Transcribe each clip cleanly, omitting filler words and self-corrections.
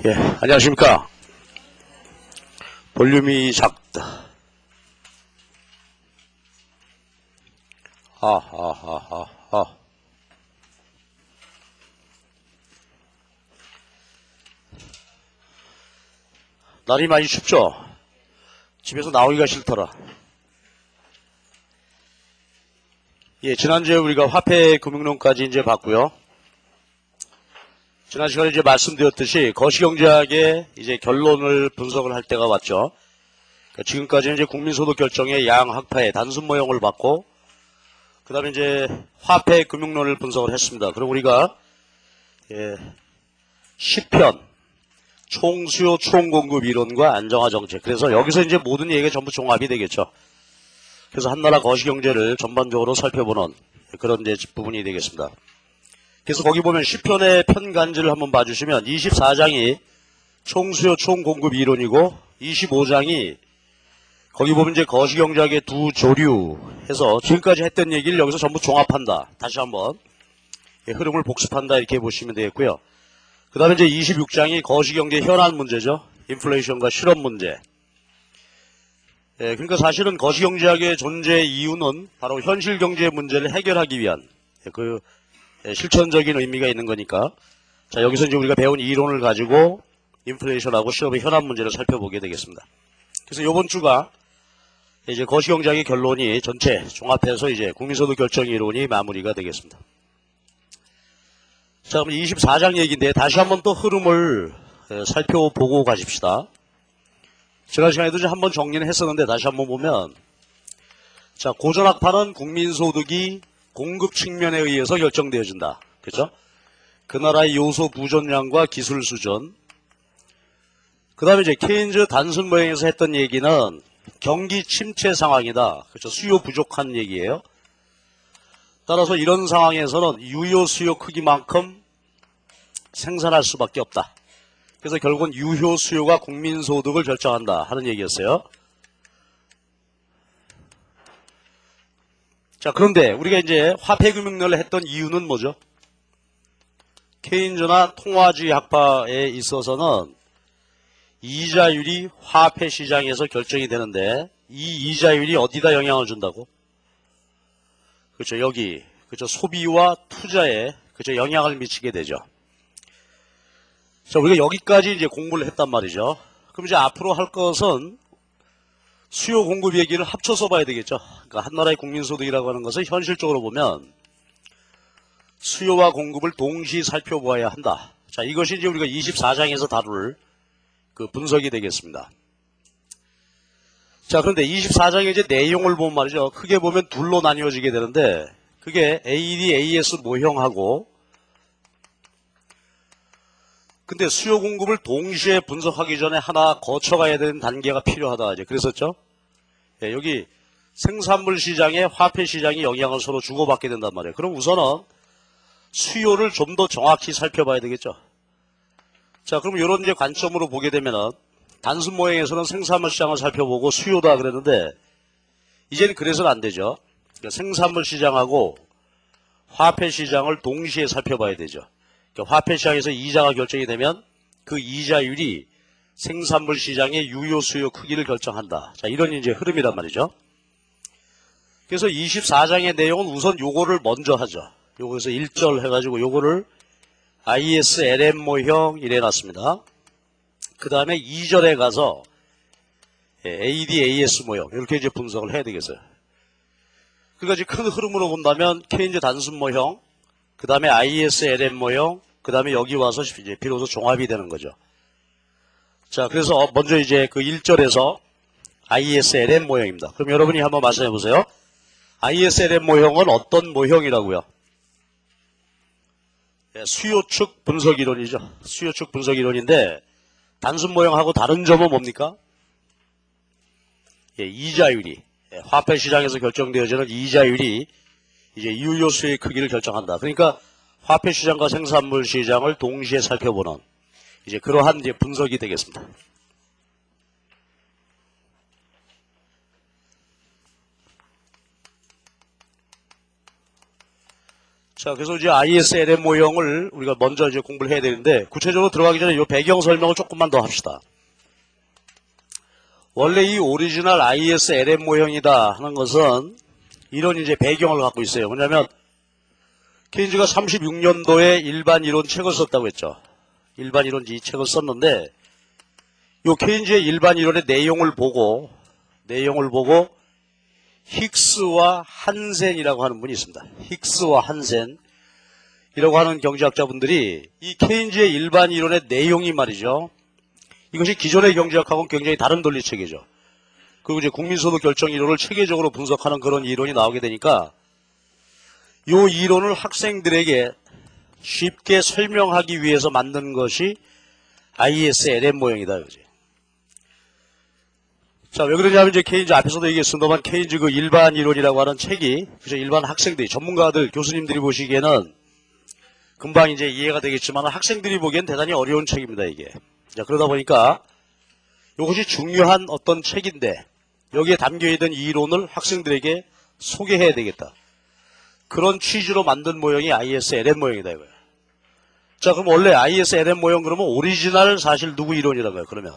예, 안녕하십니까. 볼륨이 작다. 날이 많이 춥죠? 집에서 나오기가 싫더라. 예, 지난주에 우리가 화폐 금융론까지 이제 봤고요. 지난 시간에 이제 말씀드렸듯이 거시경제학의 이제 결론을 분석을 할 때가 왔죠. 그러니까 지금까지는 이제 국민소득 결정의 양학파의 단순 모형을 봤고, 그 다음에 이제 화폐 금융론을 분석을 했습니다. 그럼 우리가, 10편, 총수요 총공급 이론과 안정화 정책. 그래서 여기서 이제 모든 얘기가 전부 종합이 되겠죠. 그래서 한나라 거시경제를 전반적으로 살펴보는 그런 이제 부분이 되겠습니다. 그래서 거기 보면 10편의 편간지를 한번 봐주시면 24장이 총수요 총공급 이론이고 25장이 거기 보면 이제 거시경제학의 두 조류 해서 지금까지 했던 얘기를 여기서 전부 종합한다. 다시 한번 흐름을 복습한다 이렇게 보시면 되겠고요. 그 다음에 이제 26장이 거시경제 현안 문제죠. 인플레이션과 실업 문제. 그러니까 사실은 거시경제학의 존재 이유는 바로 현실경제 문제를 해결하기 위한 그 실천적인 의미가 있는 거니까. 자, 여기서 이제 우리가 배운 이론을 가지고 인플레이션하고 실업의 현안 문제를 살펴보게 되겠습니다. 그래서 이번 주가 이제 거시경제학의 결론이 전체 종합해서 이제 국민소득 결정 이론이 마무리가 되겠습니다. 자, 그럼 24장 얘기인데 다시 한번 또 흐름을 살펴보고 가십시다. 지난 시간에도 이제 한번 정리는 했었는데 다시 한번 보면, 자, 고전학파는 국민소득이 공급 측면에 의해서 결정되어진다. 그렇죠? 그 나라의 요소 부존량과 기술 수준. 그 다음에 이제 케인즈 단순 모형에서 했던 얘기는 경기 침체 상황이다. 그렇죠? 수요 부족한 얘기예요. 따라서 이런 상황에서는 유효 수요 크기만큼 생산할 수밖에 없다. 그래서 결국은 유효 수요가 국민소득을 결정한다 하는 얘기였어요. 자, 그런데 우리가 이제 화폐금융론을 했던 이유는 뭐죠? 케인즈나 통화주의 학파에 있어서는 이자율이 화폐시장에서 결정이 되는데 이 이자율이 어디다 영향을 준다고? 그렇죠. 여기, 그렇죠. 소비와 투자에, 그렇죠. 영향을 미치게 되죠. 자, 우리가 여기까지 이제 공부를 했단 말이죠. 그럼 이제 앞으로 할 것은 수요 공급 얘기를 합쳐서 봐야 되겠죠. 그러니까 한 나라의 국민소득이라고 하는 것은 현실적으로 보면 수요와 공급을 동시에 살펴보아야 한다. 자, 이것이 이제 우리가 24장에서 다룰 그 분석이 되겠습니다. 자, 그런데 24장의 이제 내용을 보면 말이죠. 크게 보면 둘로 나뉘어지게 되는데, 그게 AD, AS 모형하고, 근데 수요 공급을 동시에 분석하기 전에 하나 거쳐가야 되는 단계가 필요하다. 이제 그랬었죠? 예, 여기 생산물 시장에 화폐 시장이 영향을 서로 주고받게 된단 말이에요. 그럼 우선은 수요를 좀 더 정확히 살펴봐야 되겠죠? 자, 그럼 이런 이제 관점으로 보게 되면은 단순 모형에서는 생산물 시장을 살펴보고 수요다 그랬는데 이제는 그래서는 안 되죠. 그러니까 생산물 시장하고 화폐 시장을 동시에 살펴봐야 되죠. 그러니까 화폐 시장에서 이자가 결정이 되면 그 이자율이 생산물 시장의 유효 수요 크기를 결정한다. 자, 이런 이제 흐름이란 말이죠. 그래서 24장의 내용은 우선 요거를 먼저 하죠. 요거에서 1절 해가지고 요거를 ISLM 모형 이래 놨습니다. 그 다음에 2절에 가서 AD, AS 모형 이렇게 이제 분석을 해야 되겠어요. 그러니까 이제 큰 흐름으로 본다면 케인즈 단순 모형, 그 다음에 ISLM 모형, 그 다음에 여기 와서 이제 비로소 종합이 되는 거죠. 자, 그래서 먼저 이제 그 1절에서 ISLM 모형입니다. 그럼 여러분이 한번 말씀해 보세요. ISLM 모형은 어떤 모형이라고요? 수요 측 분석 이론이죠. 수요 측 분석 이론인데 단순 모형하고 다른 점은 뭡니까? 이자율이 화폐 시장에서 결정되어지는 이자율이 이제 유효 수요의 크기를 결정한다. 그러니까 화폐 시장과 생산물 시장을 동시에 살펴보는 이제 그러한 이제 분석이 되겠습니다. 자, 그래서 이제 ISLM 모형을 우리가 먼저 이제 공부를 해야 되는데, 구체적으로 들어가기 전에 이 배경 설명을 조금만 더 합시다. 원래 이 오리지널 ISLM 모형이다 하는 것은 이런 이제 배경을 갖고 있어요. 뭐냐면, 케인즈가 36년도에 일반 이론 책을 썼다고 했죠. 일반 이론 이 책을 썼는데, 요 케인즈의 일반 이론의 내용을 보고 힉스와 한센이라고 하는 분이 있습니다. 힉스와 한센이라고 하는 경제학자분들이 이 케인즈의 일반 이론의 내용이 말이죠. 이것이 기존의 경제학하고는 굉장히 다른 논리체계죠. 그리고 이제 국민소득 결정 이론을 체계적으로 분석하는 그런 이론이 나오게 되니까 이 이론을 학생들에게 쉽게 설명하기 위해서 만든 것이 ISLM 모형이다. 그지? 자, 왜 그러냐면 이제 케인즈 앞에서도 얘기했습니다만 케인즈 그 일반 이론이라고 하는 책이 그죠? 일반 학생들이 전문가들 교수님들이 보시기에는 금방 이제 이해가 되겠지만 학생들이 보기엔 대단히 어려운 책입니다. 이게. 자, 그러다 보니까 이것이 중요한 어떤 책인데 여기에 담겨있는 이론을 학생들에게 소개해야 되겠다. 그런 취지로 만든 모형이 ISLM 모형이다 이거예요. 자, 그럼 원래 ISLM 모형 그러면 오리지널 사실 누구 이론이라는 거예요? 그러면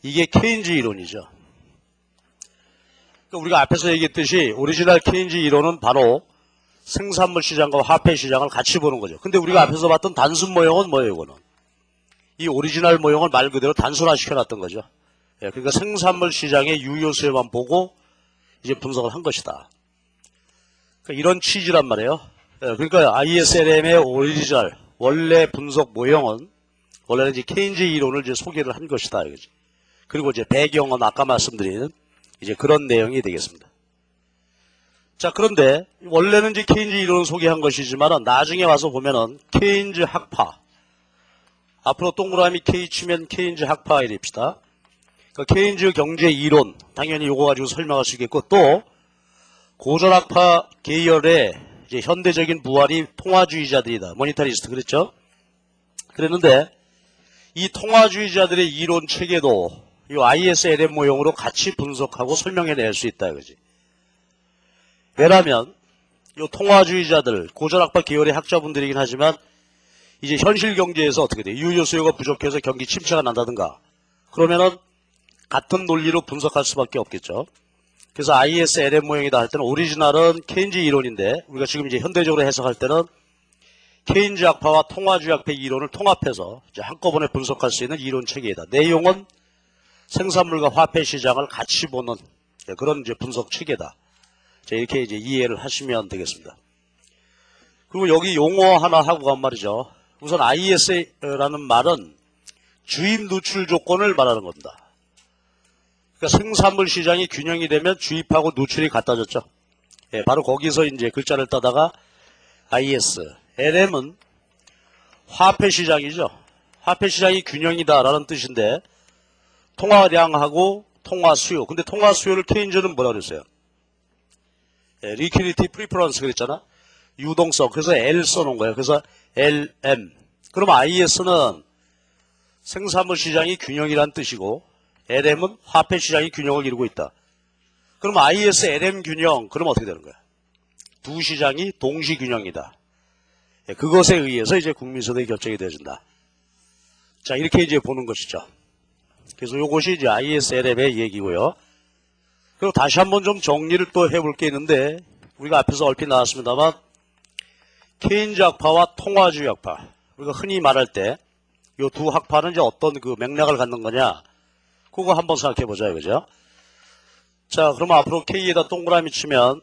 이게 케인즈 이론이죠. 그러니까 우리가 앞에서 얘기했듯이 오리지널 케인즈 이론은 바로 생산물 시장과 화폐 시장을 같이 보는 거죠. 근데 우리가 앞에서 봤던 단순 모형은 뭐예요? 이거는 이 오리지널 모형을 말 그대로 단순화시켜놨던 거죠. 예, 그러니까 생산물 시장의 유효수에만 보고 이제 분석을 한 것이다. 그러니까 이런 취지란 말이에요. 예, 그러니까 ISLM의 오리지널 원래 분석 모형은 원래는 이제 케인즈 이론을 이제 소개를 한 것이다. 이거지. 그리고 이제 배경은 아까 말씀드린 이제 그런 내용이 되겠습니다. 자, 그런데 원래는 이제 케인즈 이론을 소개한 것이지만 나중에 와서 보면은 케인즈 학파 앞으로 동그라미 K 치면 케인즈 학파 이럽시다. 그러니까 케인즈 경제 이론 당연히 요거 가지고 설명할 수 있겠고 또 고전학파 계열의 이제 현대적인 부활이 통화주의자들이다. 모니터리스트 그랬죠? 그랬는데 이 통화주의자들의 이론 체계도 이 ISLM 모형으로 같이 분석하고 설명해낼 수 있다 이거지. 왜냐하면 이 통화주의자들 고전학파 계열의 학자분들이긴 하지만 이제 현실 경제에서 어떻게 돼? 유효 수요가 부족해서 경기 침체가 난다든가 그러면은 같은 논리로 분석할 수밖에 없겠죠. 그래서 ISLM 모형이다 할 때는 오리지널은 케인즈 이론인데 우리가 지금 이제 현대적으로 해석할 때는 케인즈 학파와 통화주의 학파 이론을 통합해서 이제 한꺼번에 분석할 수 있는 이론 체계이다. 내용은 생산물과 화폐 시장을 같이 보는 그런 이제 분석 체계다. 자, 이렇게 이제 이해를 하시면 되겠습니다. 그리고 여기 용어 하나 하고 간 말이죠. 우선 IS라는 말은 주입 누출 조건을 말하는 겁니다. 그러니까 생산물 시장이 균형이 되면 주입하고 누출이 같아졌죠. 예, 바로 거기서 이제 글자를 따다가 IS, LM은 화폐 시장이죠. 화폐 시장이 균형이다라는 뜻인데 통화량하고 통화 수요. 근데 통화 수요를 케인즈는 뭐라 그랬어요? 예, 리퀴디티 프리퍼런스 그랬잖아. 유동성. 그래서 L 써놓은 거예요. 그래서 LM. 그럼 IS는 생산물 시장이 균형이란 뜻이고 LM은 화폐 시장이 균형을 이루고 있다. 그럼 IS, LM 균형, 그럼 어떻게 되는 거야? 두 시장이 동시 균형이다. 예, 그것에 의해서 이제 국민소득이 결정이 되어진다. 자, 이렇게 이제 보는 것이죠. 그래서 이것이 이제 ISLM의 얘기고요. 그리고 다시 한번 좀 정리를 또 해볼 게 있는데, 우리가 앞에서 얼핏 나왔습니다만, 케인즈 학파와 통화주의 학파. 우리가 흔히 말할 때, 이 두 학파는 이제 어떤 그 맥락을 갖는 거냐, 그거 한번 생각해 보자, 이거죠. 자, 그러면 앞으로 K에다 동그라미 치면,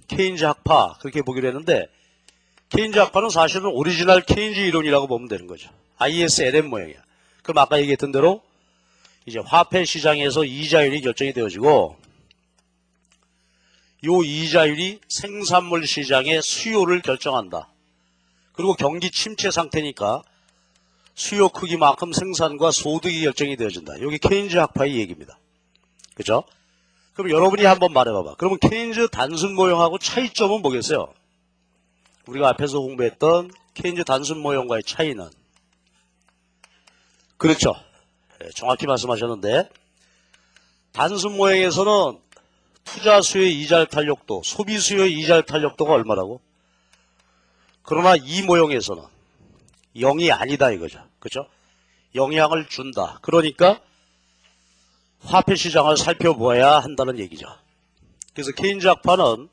케인즈 학파, 그렇게 보기로 했는데, 케인즈 학파는 사실은 오리지널 케인즈 이론이라고 보면 되는 거죠. ISLM 모형이야. 그럼 아까 얘기했던 대로, 이제 화폐 시장에서 이자율이 결정이 되어지고, 요 이자율이 생산물 시장의 수요를 결정한다. 그리고 경기 침체 상태니까 수요 크기만큼 생산과 소득이 결정이 되어진다. 여기 케인즈 학파의 얘기입니다. 그죠? 그럼 여러분이 한번 말해봐봐. 그러면 케인즈 단순 모형하고 차이점은 뭐겠어요? 우리가 앞에서 공부했던 케인즈 단순 모형과의 차이는? 그렇죠. 정확히 말씀하셨는데 단순 모형에서는 투자 수요의 이자 탄력도, 소비 수요의 이자 탄력도가 얼마라고? 그러나 이 모형에서는 0이 아니다 이거죠. 그죠? 영향을 준다. 그러니까 화폐 시장을 살펴보아야 한다는 얘기죠. 그래서 케인즈 학파는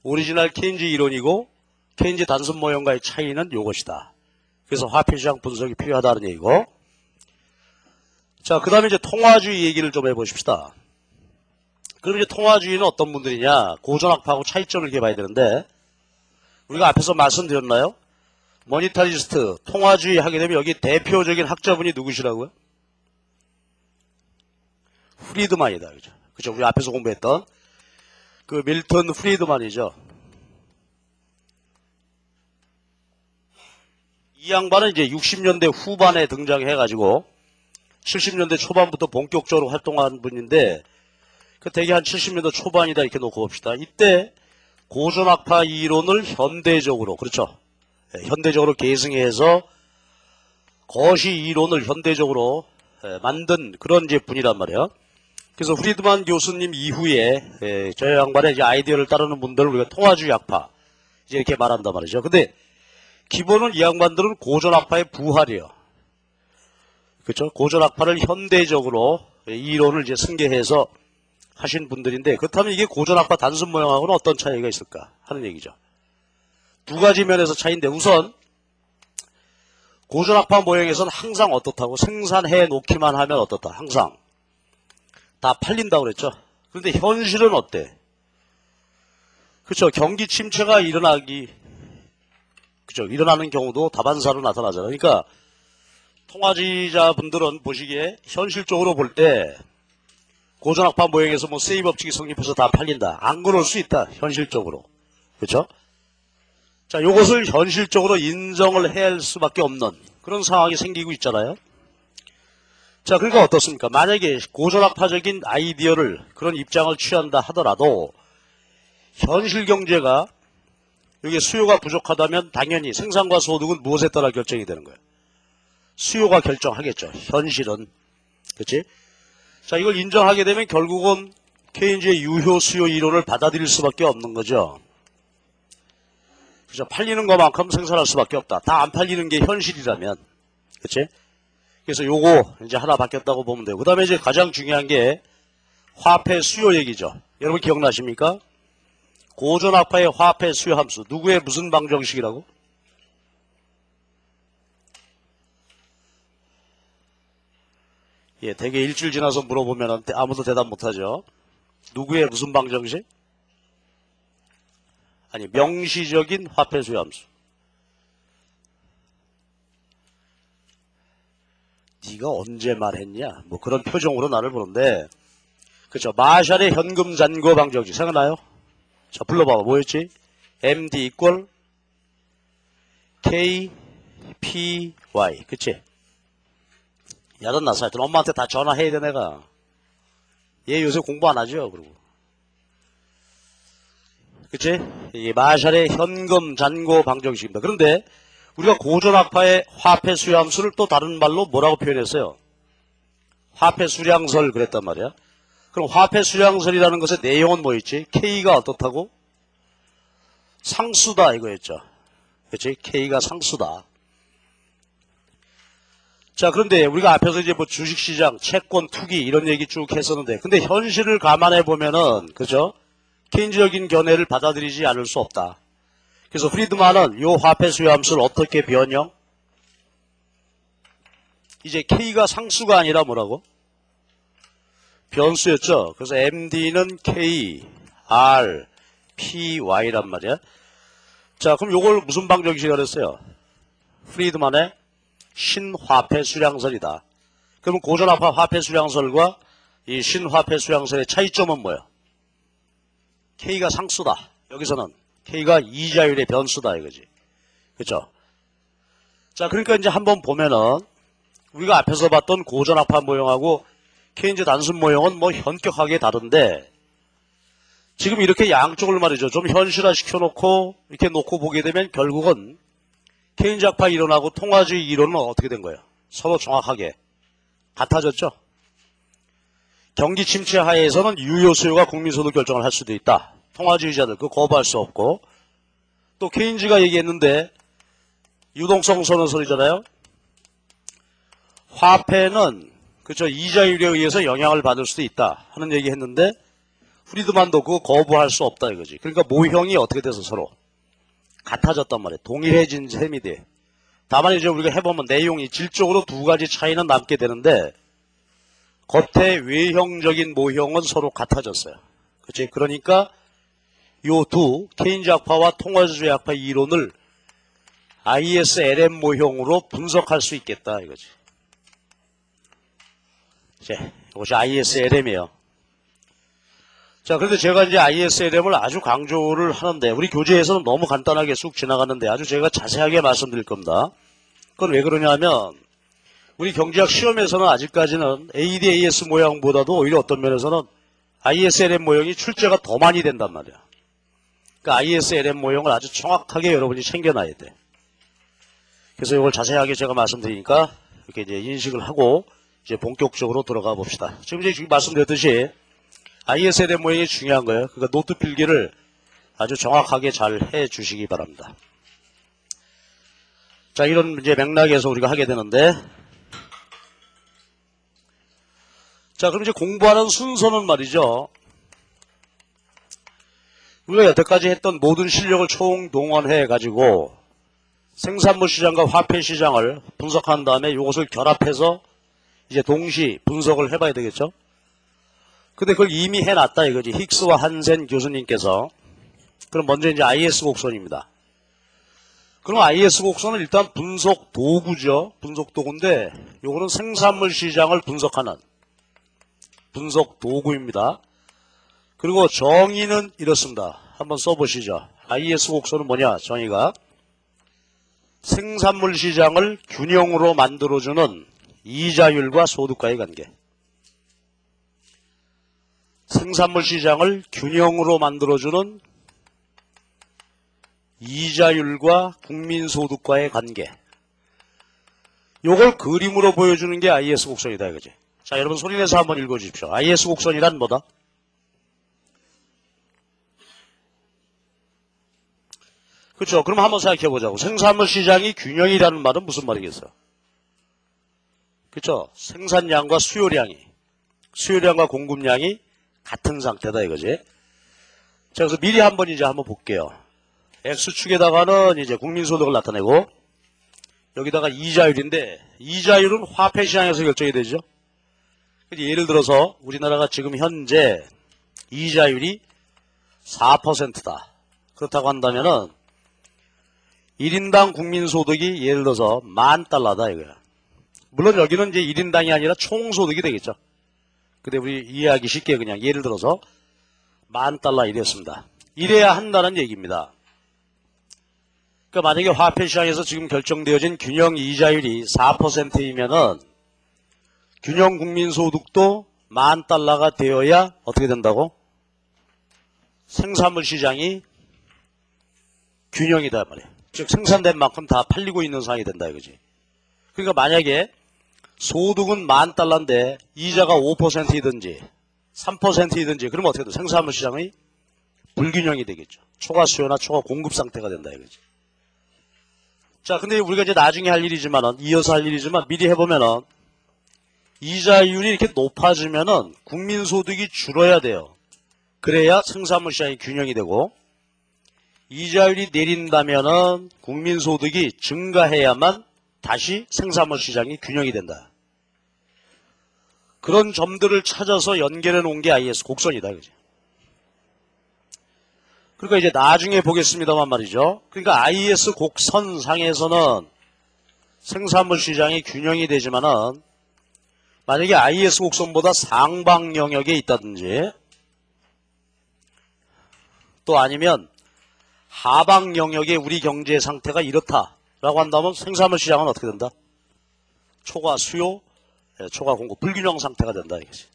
오리지널 케인즈 이론이고 케인즈 단순 모형과의 차이는 이것이다. 그래서 화폐 시장 분석이 필요하다는 얘기고. 자, 그 다음에 이제 통화주의 얘기를 좀 해보십시다. 그럼 이제 통화주의는 어떤 분들이냐? 고전학파하고 차이점을 이렇게 봐야 되는데, 우리가 앞에서 말씀드렸나요? 모니터리스트, 통화주의 하게 되면 여기 대표적인 학자분이 누구시라고요? 프리드만이다. 그죠? 그죠? 우리 앞에서 공부했던 그 밀턴 프리드만이죠. 이 양반은 이제 60년대 후반에 등장해가지고 70년대 초반부터 본격적으로 활동한 분인데, 그 대개 한 70년대 초반이다 이렇게 놓고 봅시다. 이때 고전학파 이론을 현대적으로, 그렇죠? 현대적으로 계승해서 거시 이론을 현대적으로 만든 그런 이제 분이란 말이에요. 그래서 프리드만 교수님 이후에 저 양반의 이제 아이디어를 따르는 분들을 우리가 통화주의 학파 이제 이렇게 말한단 말이죠. 근데 기본은 이 양반들은 고전학파의 부활이에요. 그렇죠? 고전학파를 현대적으로 이론을 이제 승계해서 하신 분들인데, 그렇다면 이게 고전학파 단순 모형하고는 어떤 차이가 있을까 하는 얘기죠. 두 가지 면에서 차이인데, 우선 고전학파 모형에서는 항상 어떻다고 생산해 놓기만 하면 어떻다. 항상 다 팔린다고 그랬죠. 그런데 현실은 어때? 그렇죠. 경기 침체가 그죠. 일어나는 경우도 다반사로 나타나잖아요. 그러니까 통화주의자분들은 보시기에 현실적으로 볼 때 고전학파 모형에서 뭐 세입 법칙이 성립해서 다 팔린다. 안 그럴 수 있다. 현실적으로. 그렇죠? 자, 요것을 현실적으로 인정을 해야 할 수밖에 없는 그런 상황이 생기고 있잖아요. 자, 그러니까 어떻습니까? 만약에 고전학파적인 아이디어를, 그런 입장을 취한다 하더라도 현실 경제가 여기 수요가 부족하다면 당연히 생산과 소득은 무엇에 따라 결정이 되는 거예요? 수요가 결정하겠죠. 현실은. 그렇지? 자, 이걸 인정하게 되면 결국은 케인즈의 유효 수요 이론을 받아들일 수밖에 없는 거죠. 그죠? 팔리는 것만큼 생산할 수밖에 없다. 다 안 팔리는 게 현실이라면. 그렇지? 그래서 요거 이제 하나 바뀌었다고 보면 돼요. 그 다음에 이제 가장 중요한 게 화폐 수요 얘기죠. 여러분 기억나십니까? 고전학파의 화폐 수요 함수. 누구의 무슨 방정식이라고? 예, 대개 일주일 지나서 물어보면 아무도 대답 못하죠. 누구의 무슨 방정식? 아니, 명시적인 화폐 수요 함수. 네가 언제 말했냐? 뭐 그런 표정으로 나를 보는데, 그렇죠? 마샬의 현금 잔고 방정식 생각나요? 자, 불러봐봐. 뭐였지? MD equal K, P, Y. 그치? 야단났어. 하여튼 엄마한테 다 전화해야 돼, 내가. 얘 요새 공부 안 하죠, 그리고. 그치? 이게 마샬의 현금 잔고 방정식입니다. 그런데 우리가 고전학파의 화폐 수요함수를 또 다른 말로 뭐라고 표현했어요? 화폐 수량설 그랬단 말이야. 그럼 화폐 수량설이라는 것의 내용은 뭐였지? K가 어떻다고? 상수다 이거였죠. 그치? K가 상수다. 자, 그런데 우리가 앞에서 이제 뭐 주식시장, 채권, 투기 이런 얘기 쭉 했었는데, 근데 현실을 감안해 보면은, 그죠? 케인즈적인 견해를 받아들이지 않을 수 없다. 그래서 프리드만은 요 화폐 수요 함수를 어떻게 변형? 이제 K가 상수가 아니라 뭐라고? 변수였죠. 그래서 MD는 K, R, P, Y란 말이야. 자, 그럼 요걸 무슨 방정식이라 그랬어요? 프리드만의 신화폐 수량설이다. 그러면 고전학파 화폐 수량설과 이 신화폐 수량설의 차이점은 뭐예요? K가 상수다. 여기서는 K가 이자율의 변수다 이거지. 그렇죠? 자, 그러니까 이제 한번 보면은 우리가 앞에서 봤던 고전학파 모형하고 케인즈 단순 모형은 뭐 현격하게 다른데, 지금 이렇게 양쪽을 말이죠. 좀 현실화 시켜놓고 이렇게 놓고 보게 되면 결국은 케인즈 학파 이론하고 통화주의 이론은 어떻게 된 거예요? 서로 정확하게 같아졌죠. 경기 침체 하에서는 유효 수요가 국민소득 결정을 할 수도 있다. 통화주의자들 그거 거부할 수 없고, 또 케인즈가 얘기했는데 유동성 선언 소리잖아요. 화폐는 그쵸 이자율에 의해서 영향을 받을 수도 있다 하는 얘기 했는데 프리드만도 그거 거부할 수 없다 이거지. 그러니까 모형이 어떻게 돼서 서로 같아졌단 말이에요. 동일해진 셈이 돼. 다만 이제 우리가 해보면 내용이 질적으로 두 가지 차이는 남게 되는데 겉의 외형적인 모형은 서로 같아졌어요. 그치? 그러니까 요 두 케인즈 학파와 통화주의 학파 이론을 ISLM 모형으로 분석할 수 있겠다 이거지. 자, 이것이 ISLM이에요. 자, 그런데 제가 이제 ISLM을 아주 강조를 하는데 우리 교재에서는 너무 간단하게 쑥 지나갔는데 아주 제가 자세하게 말씀드릴 겁니다. 그건 왜 그러냐면 우리 경제학 시험에서는 아직까지는 ADAS 모양보다도 오히려 어떤 면에서는 ISLM 모형이 출제가 더 많이 된단 말이야. 그러니까 ISLM 모형을 아주 정확하게 여러분이 챙겨놔야 돼. 그래서 이걸 자세하게 제가 말씀드리니까 이렇게 이제 인식을 하고 이제 본격적으로 들어가 봅시다. 지금 말씀드렸듯이 ISLM 모형이 중요한 거예요. 그러니까 노트 필기를 아주 정확하게 잘 해 주시기 바랍니다. 자, 이런 이제 맥락에서 우리가 하게 되는데, 자, 그럼 이제 공부하는 순서는 말이죠. 우리가 여태까지 했던 모든 실력을 총동원해 가지고 생산물 시장과 화폐 시장을 분석한 다음에 이것을 결합해서 이제 동시 분석을 해봐야 되겠죠. 근데 그걸 이미 해놨다 이거지. 힉스와 한센 교수님께서. 그럼 먼저 이제 IS 곡선입니다. 그럼 IS 곡선은 일단 분석 도구죠. 분석 도구인데 요거는 생산물 시장을 분석하는 분석 도구입니다. 그리고 정의는 이렇습니다. 한번 써보시죠. IS 곡선은 뭐냐? 정의가 생산물 시장을 균형으로 만들어주는 이자율과 소득과의 관계. 생산물 시장을 균형으로 만들어주는 이자율과 국민소득과의 관계. 요걸 그림으로 보여주는 게 IS 곡선이다 이거지. 자, 여러분 소리내서 한번 읽어주십시오. IS 곡선이란 뭐다? 그렇죠. 그럼 한번 생각해 보자고. 생산물 시장이 균형이라는 말은 무슨 말이겠어요? 그렇죠. 생산량과 수요량과 공급량이 같은 상태다 이거지. 자, 그래서 미리 한번 볼게요. X축에다가는 이제 국민소득을 나타내고 여기다가 이자율인데 이자율은 화폐 시장에서 결정이 되죠. 예를 들어서 우리나라가 지금 현재 이자율이 4%다. 그렇다고 한다면은 1인당 국민소득이 예를 들어서 $10,000다 이거야. 물론 여기는 이제 1인당이 아니라 총소득이 되겠죠. 근데 우리 이해하기 쉽게 그냥 예를 들어서 $10,000 이랬습니다. 이래야 한다는 얘기입니다. 그러니까 만약에 화폐 시장에서 지금 결정되어진 균형 이자율이 4%이면은 균형 국민소득도 $10,000가 되어야 어떻게 된다고? 생산물 시장이 균형이다 말이에요. 즉 생산된 만큼 다 팔리고 있는 상황이 된다 이거지. 그러니까 만약에 소득은 $10,000인데 이자가 5%이든지 3%이든지 그러면 어떻게 돼? 생산물 시장의 불균형이 되겠죠. 초과 수요나 초과 공급 상태가 된다 이거지. 자, 근데 우리가 이제 나중에 할 일이지만은 이어서 할 일이지만 미리 해보면은 이자율이 이렇게 높아지면은 국민소득이 줄어야 돼요. 그래야 생산물 시장이 균형이 되고 이자율이 내린다면은 국민소득이 증가해야만 다시 생산물 시장이 균형이 된다. 그런 점들을 찾아서 연결해 놓은 게 IS 곡선이다. 그죠? 그러니까 이제 나중에 보겠습니다만 말이죠. 그러니까 IS 곡선상에서는 생산물 시장이 균형이 되지만은 만약에 IS 곡선보다 상방 영역에 있다든지 또 아니면 하방 영역에 우리 경제 상태가 이렇다라고 한다면 생산물 시장은 어떻게 된다? 초과 수요, 초과 공급, 불균형 상태가 된다 이것이.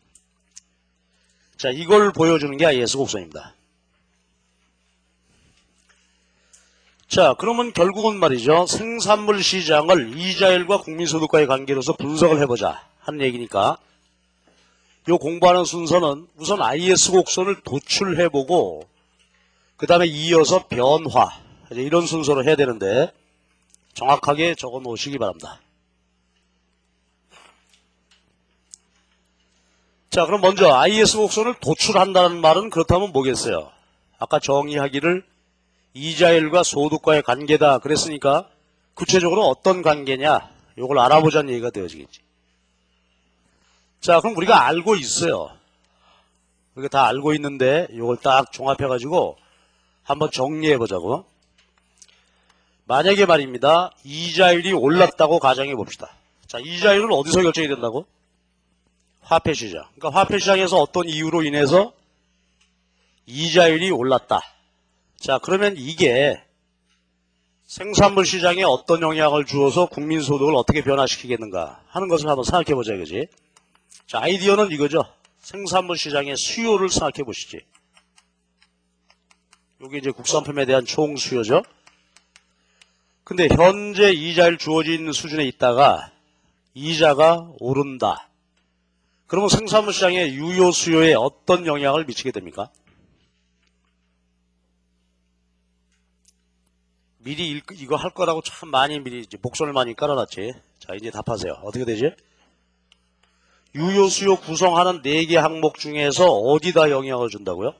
자, 이걸 보여주는 게 IS 곡선입니다. 자, 그러면 결국은 말이죠. 생산물 시장을 이자율과 국민소득과의 관계로서 분석을 해보자 하는 얘기니까 요 공부하는 순서는 우선 IS 곡선을 도출해보고 그 다음에 이어서 변화 이런 순서로 해야 되는데 정확하게 적어 놓으시기 바랍니다. 자, 그럼 먼저 IS 곡선을 도출한다는 말은 그렇다면 뭐겠어요? 아까 정의하기를 이자율과 소득과의 관계다 그랬으니까 구체적으로 어떤 관계냐? 이걸 알아보자는 얘기가 되어지겠지. 자, 그럼 우리가 알고 있어요. 우리가 다 알고 있는데 이걸 딱 종합해가지고 한번 정리해보자고. 만약에 말입니다. 이자율이 올랐다고 가정해 봅시다. 자, 이자율은 어디서 결정이 된다고? 화폐시장. 그러니까 화폐시장에서 어떤 이유로 인해서 이자율이 올랐다. 자, 그러면 이게 생산물 시장에 어떤 영향을 주어서 국민소득을 어떻게 변화시키겠는가 하는 것을 한번 생각해 보자, 그지? 자, 아이디어는 이거죠. 생산물 시장의 수요를 생각해 보시지. 이게 이제 국산품에 대한 총 수요죠. 근데 현재 이자율 주어진 수준에 있다가 이자가 오른다. 그러면 생산물 시장의 유효 수요에 어떤 영향을 미치게 됩니까? 미리 이거 할 거라고 참 많이 미리 이제 목선을 많이 깔아놨지. 자, 이제 답하세요. 어떻게 되지? 유효 수요 구성하는 4개 항목 중에서 어디다 영향을 준다고요?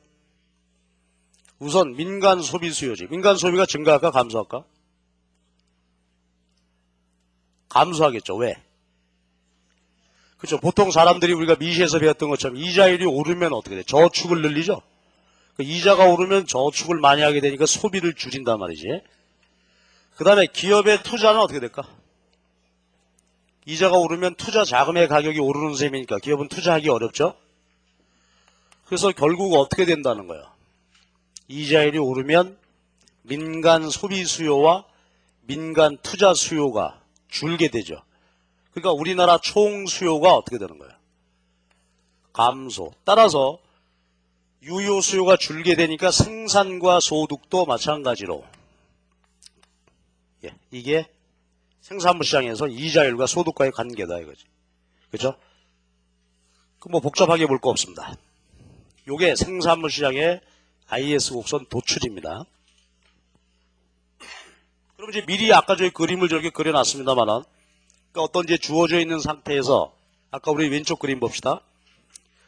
우선 민간 소비 수요지. 민간 소비가 증가할까 감소할까? 감소하겠죠. 왜? 그렇죠. 보통 사람들이 우리가 미시에서 배웠던 것처럼 이자율이 오르면 어떻게 돼? 저축을 늘리죠. 이자가 오르면 저축을 많이 하게 되니까 소비를 줄인단 말이지. 그 다음에 기업의 투자는 어떻게 될까? 이자가 오르면 투자 자금의 가격이 오르는 셈이니까 기업은 투자하기 어렵죠. 그래서 결국 어떻게 된다는 거예요? 이자율이 오르면 민간 소비 수요와 민간 투자 수요가 줄게 되죠. 그러니까 우리나라 총 수요가 어떻게 되는 거예요? 감소. 따라서 유효 수요가 줄게 되니까 생산과 소득도 마찬가지로 이게 생산물 시장에서 이자율과 소득과의 관계다 이거지. 그렇죠? 뭐 복잡하게 볼 거 없습니다. 요게 생산물 시장의 IS 곡선 도출입니다. 그럼 이제 미리 아까 저희 그림을 저렇게 그려놨습니다만은 그러니까 어떤 이제 주어져 있는 상태에서 아까 우리 왼쪽 그림 봅시다.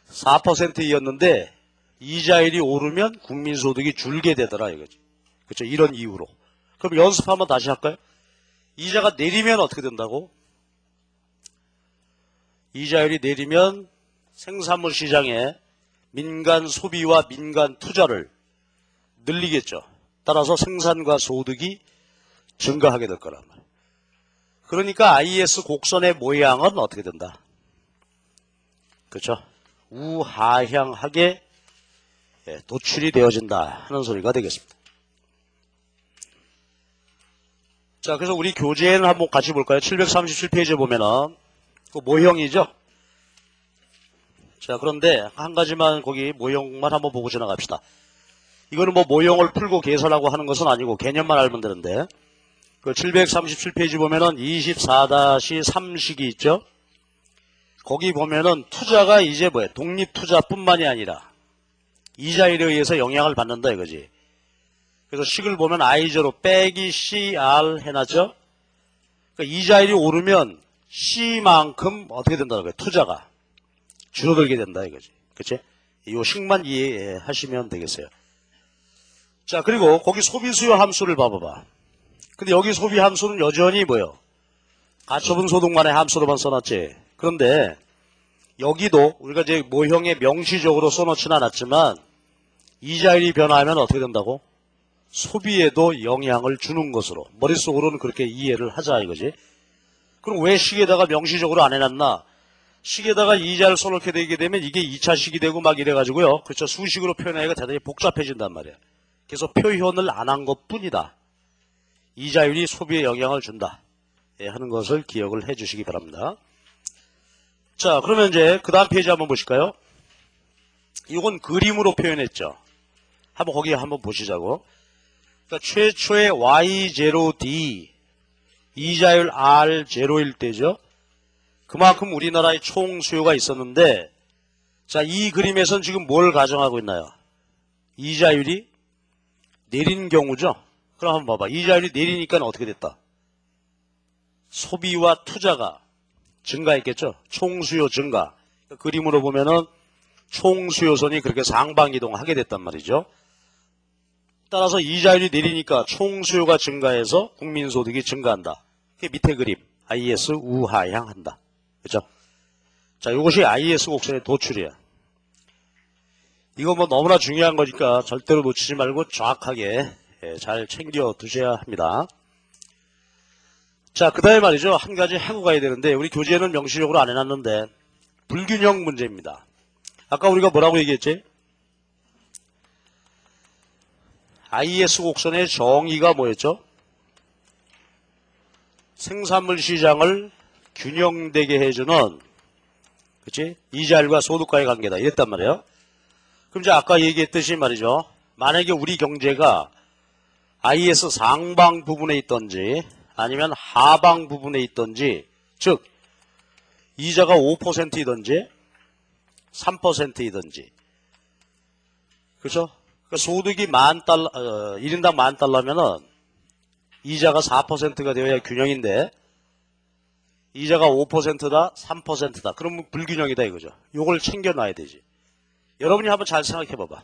4%였는데 이자율이 오르면 국민소득이 줄게 되더라 이거지. 그렇죠? 이런 이유로. 그럼 연습 한번 다시 할까요? 이자가 내리면 어떻게 된다고? 이자율이 내리면 생산물 시장에 민간 소비와 민간 투자를 늘리겠죠. 따라서 생산과 소득이 증가하게 될 거란 말이에요. 그러니까 IS 곡선의 모양은 어떻게 된다? 그렇죠? 우하향하게 도출이 되어진다 하는 소리가 되겠습니다. 자, 그래서 우리 교재는 한번 같이 볼까요? 737페이지에 보면은 그 모형이죠. 자, 그런데 한 가지만 거기 모형만 한번 보고 지나갑시다. 이거는 뭐 모형을 풀고 계산하고 하는 것은 아니고 개념만 알면 되는데 그 737페이지 보면은 24-3식이 있죠. 거기 보면은 투자가 이제 뭐예요? 독립투자뿐만이 아니라 이자율에 의해서 영향을 받는다 이거지. 그래서 식을 보면 I0 빼기 CR 해놨죠. 그러니까 이자율이 오르면 C만큼 어떻게 된다는 거예요? 투자가 줄어들게 된다 이거지. 그치? 이 식만 이해하시면 되겠어요. 자, 그리고 거기 소비수요 함수를 봐봐봐. 근데 여기 소비 함수는 여전히 뭐예요? 가처분 소득만의 함수로만 써놨지. 그런데 여기도 우리가 이제 모형에 명시적으로 써놓지는 않았지만 이자율이 변화하면 어떻게 된다고? 소비에도 영향을 주는 것으로 머릿속으로는 그렇게 이해를 하자 이거지. 그럼 왜 식에다가 명시적으로 안 해놨나? 식에다가 이자를 써놓게 되게 되면 이게 2차식이 되고 막 이래가지고요. 그렇죠. 수식으로 표현하기가 대단히 복잡해진단 말이에요. 그래서 표현을 안 한 것뿐이다. 이자율이 소비에 영향을 준다 하는 것을 기억을 해 주시기 바랍니다. 자, 그러면 이제 그 다음 페이지 한번 보실까요? 이건 그림으로 표현했죠. 한번 거기 한번 보시자고. 그러니까 최초의 Y0D 이자율 R0일 때죠. 그만큼 우리나라의 총 수요가 있었는데 자, 이 그림에서는 지금 뭘 가정하고 있나요? 이자율이 내린 경우죠. 그럼 한번 봐봐. 이자율이 내리니까 어떻게 됐다? 소비와 투자가 증가했겠죠. 총수요 증가. 그림으로 보면은 총수요선이 그렇게 상방이동하게 됐단 말이죠. 따라서 이자율이 내리니까 총수요가 증가해서 국민소득이 증가한다. 그게 밑에 그림 IS 우하향한다. 그렇죠? 자, 이것이 IS 곡선의 도출이야. 이거 뭐 너무나 중요한 거니까 절대로 놓치지 말고 정확하게 잘 챙겨 두셔야 합니다. 자, 그 다음에 말이죠. 한 가지 하고 가야 되는데 우리 교재에는 명시적으로 안 해놨는데 불균형 문제입니다. 아까 우리가 뭐라고 얘기했지? IS 곡선의 정의가 뭐였죠? 생산물 시장을 균형되게 해주는 그치? 이자율과 소득과의 관계다. 이랬단 말이에요. 그럼 이제 아까 얘기했듯이 말이죠. 만약에 우리 경제가 IS 상방 부분에 있던지 아니면 하방 부분에 있던지 즉 이자가 5%이던지 3%이던지 그렇죠? 그러니까 소득이 $10,000, 1인당 $10,000면은 이자가 4%가 되어야 균형인데 이자가 5%다 3%다 그러면 불균형이다 이거죠. 요걸 챙겨놔야 되지. 여러분이 한번 잘 생각해 봐봐.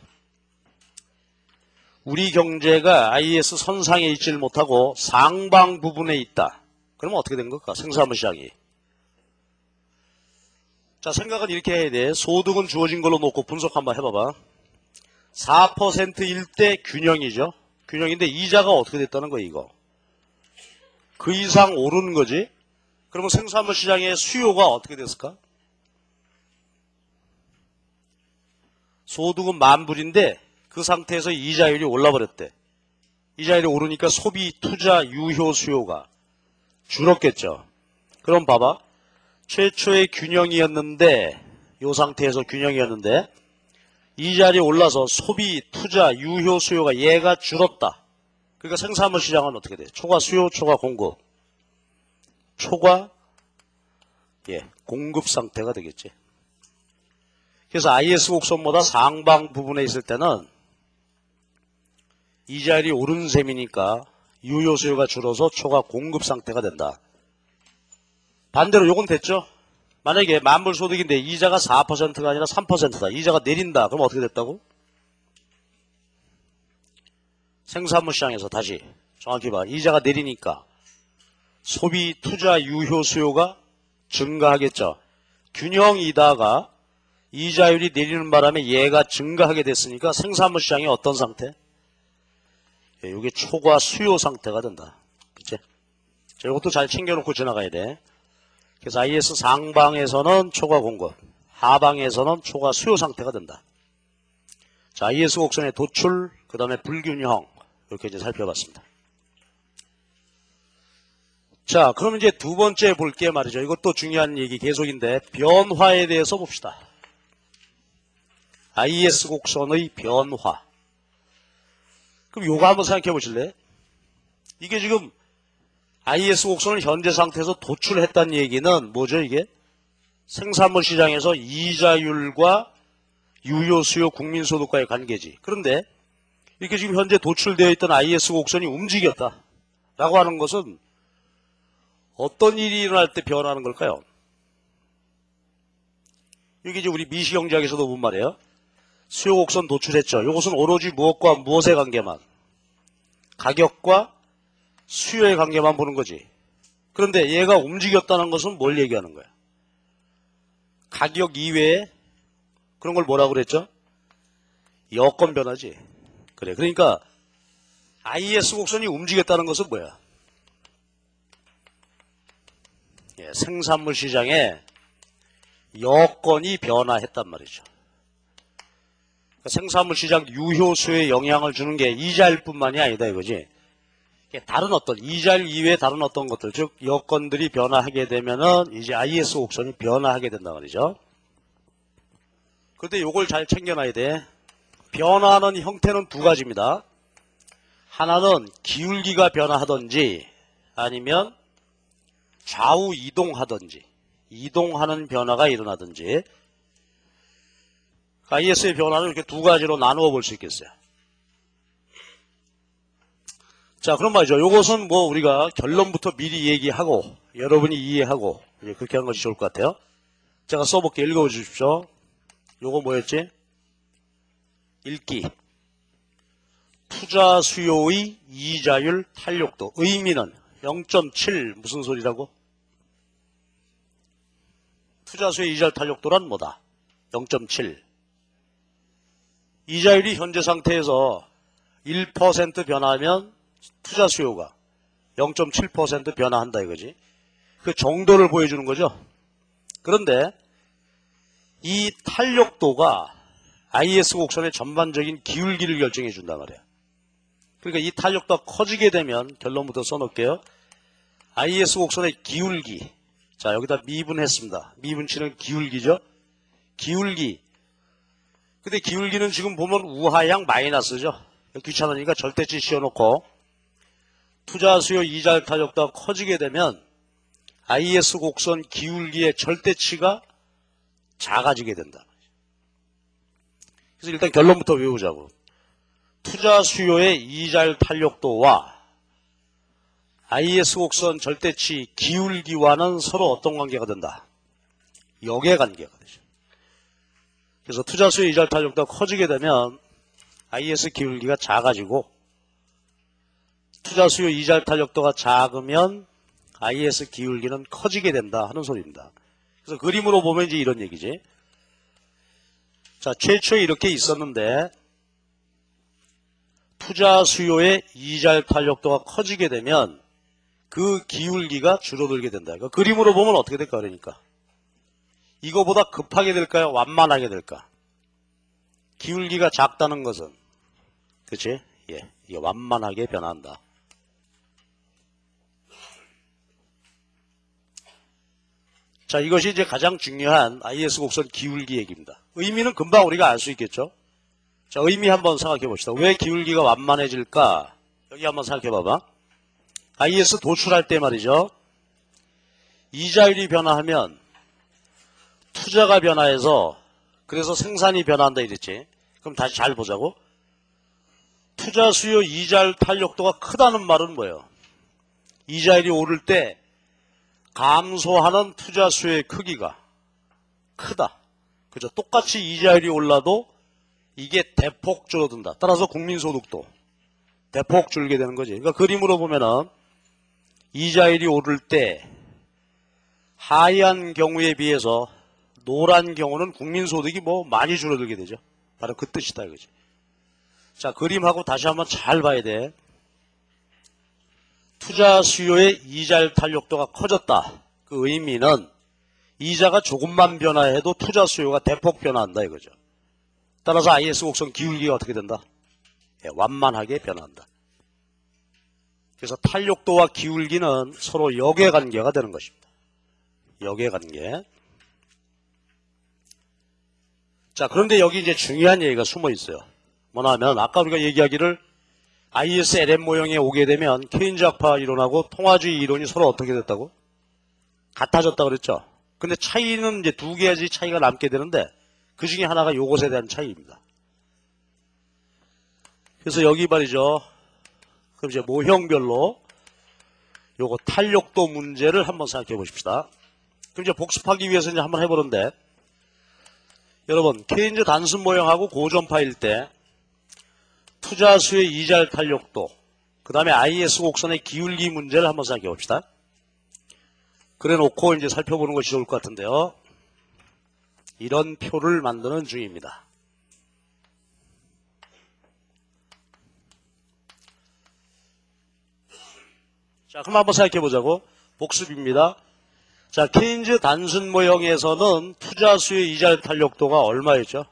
우리 경제가 IS 선상에 있지를 못하고 상방 부분에 있다. 그러면 어떻게 된 걸까? 생산물 시장이. 자, 생각은 이렇게 해야 돼. 소득은 주어진 걸로 놓고 분석 한번 해봐봐. 4%일 때 균형이죠. 균형인데 이자가 어떻게 됐다는 거야 이거. 그 이상 오르는 거지. 그러면 생산물 시장의 수요가 어떻게 됐을까? 소득은 $10,000인데 그 상태에서 이자율이 올라버렸대. 이자율이 오르니까 소비, 투자, 유효 수요가 줄었겠죠. 그럼 봐봐. 최초의 균형이었는데 이 상태에서 균형이었는데 이자율이 올라서 소비, 투자, 유효 수요가 얘가 줄었다. 그러니까 생산물 시장은 어떻게 돼? 초과 수요, 초과 공급. 초과 공급 상태가 되겠지. 그래서 IS 곡선보다 상방 부분에 있을 때는 이자율이 오른 셈이니까 유효 수요가 줄어서 초과 공급 상태가 된다. 반대로 요건 됐죠? 만약에 만불 소득인데 이자가 4%가 아니라 3%다. 이자가 내린다. 그럼 어떻게 됐다고? 생산물 시장에서 다시 정확히 봐. 이자가 내리니까 소비, 투자, 유효 수요가 증가하겠죠. 균형이다가 이자율이 내리는 바람에 얘가 증가하게 됐으니까 생산물 시장이 어떤 상태? 이게 초과 수요 상태가 된다. 그치? 자, 이것도 잘 챙겨놓고 지나가야 돼. 그래서 IS 상방에서는 초과 공급, 하방에서는 초과 수요 상태가 된다. 자, IS 곡선의 도출, 그 다음에 불균형, 이렇게 이제 살펴봤습니다. 자, 그럼 이제 두 번째 볼게 말이죠. 이것도 중요한 얘기 계속인데, 변화에 대해서 봅시다. IS 곡선의 변화. 그럼 요거 한번 생각해 보실래요? 이게 지금 IS 곡선을 현재 상태에서 도출했다는 얘기는 뭐죠 이게? 생산물 시장에서 이자율과 유효 수요 국민소득과의 관계지. 그런데 이렇게 지금 현재 도출되어 있던 IS 곡선이 움직였다 라고 하는 것은 어떤 일이 일어날 때 변하는 걸까요? 이게 이제 우리 미시경제학에서도 본 말이에요. 수요 곡선 도출했죠. 이것은 오로지 무엇과 무엇의 관계만, 가격과 수요의 관계만 보는 거지. 그런데 얘가 움직였다는 것은 뭘 얘기하는 거야? 가격 이외에 그런 걸 뭐라고 그랬죠? 여건 변화지. 그래. 그러니까 IS 곡선이 움직였다는 것은 뭐야? 생산물 시장에 여건이 변화했단 말이죠. 그러니까 생산물 시장 유효 수요에 영향을 주는 게 이자율 뿐만이 아니다 이거지. 다른 어떤 이자율 이외의 다른 어떤 것들, 즉 여건들이 변화하게 되면은 이제 IS 곡선이 변화하게 된단 말이죠. 그런데 이걸 잘 챙겨놔야 돼. 변화하는 형태는 두 가지입니다. 하나는 기울기가 변화하든지 아니면 좌우 이동하든지 이동하는 변화가 일어나든지. IS의 변화는 이렇게 두 가지로 나누어 볼 수 있겠어요. 자, 그럼 말이죠. 요것은 뭐 우리가 결론부터 미리 얘기하고 여러분이 이해하고 이제 그렇게 하는 것이 좋을 것 같아요. 제가 써볼게요. 읽어주십시오. 요거 뭐였지? 읽기. 투자 수요의 이자율 탄력도. 의미는 0.7 무슨 소리라고? 투자 수요의 이자율 탄력도란 뭐다? 0.7. 이자율이 현재 상태에서 1% 변화하면 투자 수요가 0.7% 변화한다 이거지. 그 정도를 보여주는 거죠. 그런데 이 탄력도가 IS 곡선의 전반적인 기울기를 결정해 준단 말이에요. 그러니까 이 탄력도가 커지게 되면 결론부터 써놓을게요. IS 곡선의 기울기. 자, 여기다 미분했습니다. 미분치는 기울기죠. 기울기. 근데 기울기는 지금 보면 우하향 마이너스죠. 귀찮으니까 절대치 씌워놓고 투자 수요 이자율 탄력도가 커지게 되면 IS 곡선 기울기의 절대치가 작아지게 된다. 그래서 일단 결론부터 외우자고. 투자 수요의 이자율 탄력도와 IS 곡선 절대치 기울기와는 서로 어떤 관계가 된다? 역의 관계가 되죠. 그래서 투자 수요 이자율 탄력도가 커지게 되면 IS 기울기가 작아지고 투자 수요 이자율 탄력도가 작으면 IS 기울기는 커지게 된다 하는 소리입니다. 그래서 그림으로 보면 이제 이런 얘기지. 자, 최초에 이렇게 있었는데 투자 수요의 이자율 탄력도가 커지게 되면 그 기울기가 줄어들게 된다. 그러니까 그림으로 보면 어떻게 될까 그러니까. 이거보다 급하게 될까요? 완만하게 될까? 기울기가 작다는 것은 그치? 예, 이게 완만하게 변한다. 자, 이것이 이제 가장 중요한 IS 곡선 기울기 얘기입니다. 의미는 금방 우리가 알 수 있겠죠? 자, 의미 한번 생각해 봅시다. 왜 기울기가 완만해질까? 여기 한번 생각해 봐봐. IS 도출할 때 말이죠. 이자율이 변화하면 투자가 변화해서 그래서 생산이 변화한다 이랬지. 그럼 다시 잘 보자고. 투자 수요 이자율 탄력도가 크다는 말은 뭐예요? 이자율이 오를 때 감소하는 투자 수요의 크기가 크다. 그죠? 똑같이 이자율이 올라도 이게 대폭 줄어든다. 따라서 국민소득도 대폭 줄게 되는 거지. 그러니까 그림으로 보면은 이자율이 오를 때 하얀 경우에 비해서 노란 경우는 국민소득이 뭐 많이 줄어들게 되죠. 바로 그 뜻이다 이거지. 자, 그림하고 다시 한번 잘 봐야 돼. 투자 수요의 이자율 탄력도가 커졌다. 그 의미는 이자가 조금만 변화해도 투자 수요가 대폭 변화한다 이거죠. 따라서 IS 곡선 기울기가 어떻게 된다? 예, 완만하게 변화한다. 그래서 탄력도와 기울기는 서로 역의 관계가 되는 것입니다. 역의 관계. 자, 그런데 여기 이제 중요한 얘기가 숨어 있어요. 뭐냐면 아까 우리가 얘기하기를 ISLM 모형에 오게 되면 케인즈 학파 이론하고 통화주의 이론이 서로 어떻게 됐다고? 같아졌다 그랬죠. 근데 차이는 이제 두 가지 차이가 남게 되는데 그 중에 하나가 요것에 대한 차이입니다. 그래서 여기 말이죠. 그럼 이제 모형별로 요거 탄력도 문제를 한번 생각해 보십시다. 그럼 이제 복습하기 위해서 이제 한번 해보는데 여러분 케인즈 단순 모형하고 고전파일 때 투자 수의 이자율 탄력도 그 다음에 IS 곡선의 기울기 문제를 한번 생각해 봅시다. 그래 놓고 이제 살펴보는 것이 좋을 것 같은데요. 이런 표를 만드는 중입니다. 자, 그럼 한번 생각해 보자고. 복습입니다. 자, 케인즈 단순 모형에서는 투자 수의 이자율 탄력도가 얼마였죠?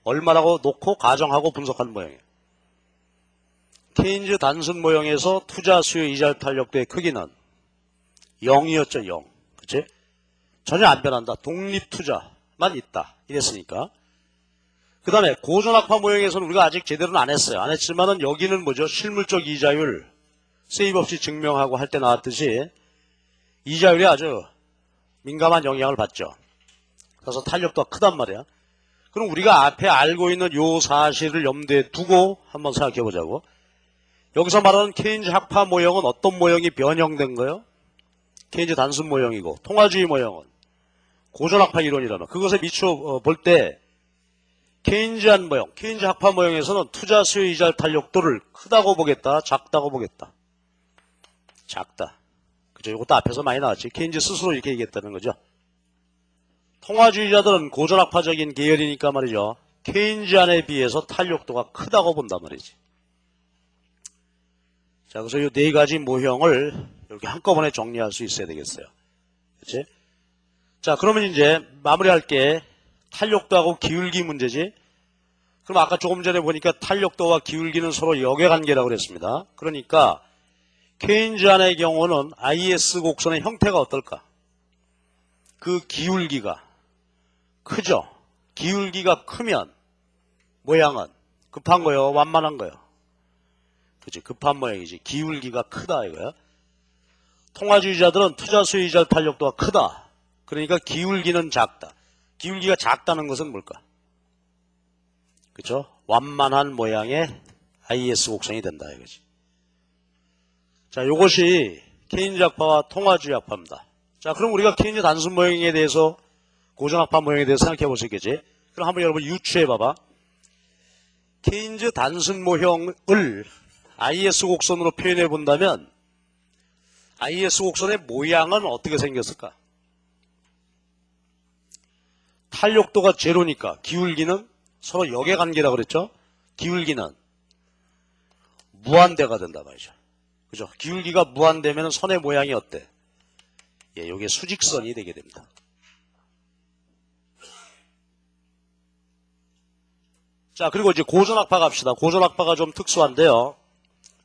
얼마라고 놓고 가정하고 분석하는 모형이에요. 케인즈 단순 모형에서 투자 수요 이자율 탄력도의 크기는 0이었죠. 0. 그치? 전혀 안 변한다. 독립 투자만 있다. 이랬으니까. 그 다음에 고전학파 모형에서는 우리가 아직 제대로는 안 했어요. 안 했지만은 여기는 뭐죠? 실물적 이자율 세입 없이 증명하고 할 때 나왔듯이 이자율이 아주 민감한 영향을 받죠. 그래서 탄력도가 크단 말이야. 그럼 우리가 앞에 알고 있는 요 사실을 염두에 두고 한번 생각해 보자고. 여기서 말하는 케인즈 학파 모형은 어떤 모형이 변형된 거예요? 케인즈 단순 모형이고 통화주의 모형은 고전학파 이론이라는 그것에 미쳐 볼 때 케인즈한 모형, 케인즈 학파 모형에서는 투자 수요 이자 탄력도를 크다고 보겠다, 작다고 보겠다. 작다. 그죠? 이것도 앞에서 많이 나왔지. 케인즈 스스로 이렇게 얘기했다는 거죠. 통화주의자들은 고전학파적인 계열이니까 말이죠. 케인즈안에 비해서 탄력도가 크다고 본단 말이지. 자, 그래서 이 네 가지 모형을 이렇게 한꺼번에 정리할 수 있어야 되겠어요. 그렇지? 자, 그러면 이제 마무리할게. 탄력도하고 기울기 문제지. 그럼 아까 조금 전에 보니까 탄력도와 기울기는 서로 역외관계라고 그랬습니다. 그러니까 케인즈안의 경우는 IS 곡선의 형태가 어떨까? 그 기울기가 크죠? 기울기가 크면 모양은 급한 거요? 완만한 거요? 그치? 급한 모양이지. 기울기가 크다 이거야. 통화주의자들은 투자 수요 이자 탄력도가 크다. 그러니까 기울기는 작다. 기울기가 작다는 것은 뭘까? 그쵸? 완만한 모양의 IS 곡선이 된다 이거지. 자, 요것이 케인즈 학파와 통화주의 학파입니다. 자, 그럼 우리가 케인즈 단순 모형에 대해서 고전학파 모형에 대해서 생각해 볼 수 있겠지? 그럼 한번 여러분 유추해 봐봐. 케인즈 단순 모형을 IS 곡선으로 표현해 본다면 IS 곡선의 모양은 어떻게 생겼을까? 탄력도가 제로니까 기울기는 서로 역외관계라고 그랬죠? 기울기는 무한대가 된다 말이죠. 그죠? 기울기가 무한대면 선의 모양이 어때? 예, 이게 수직선이 되게 됩니다. 자, 그리고 이제 고전학파 갑시다. 고전학파가 좀 특수한데요.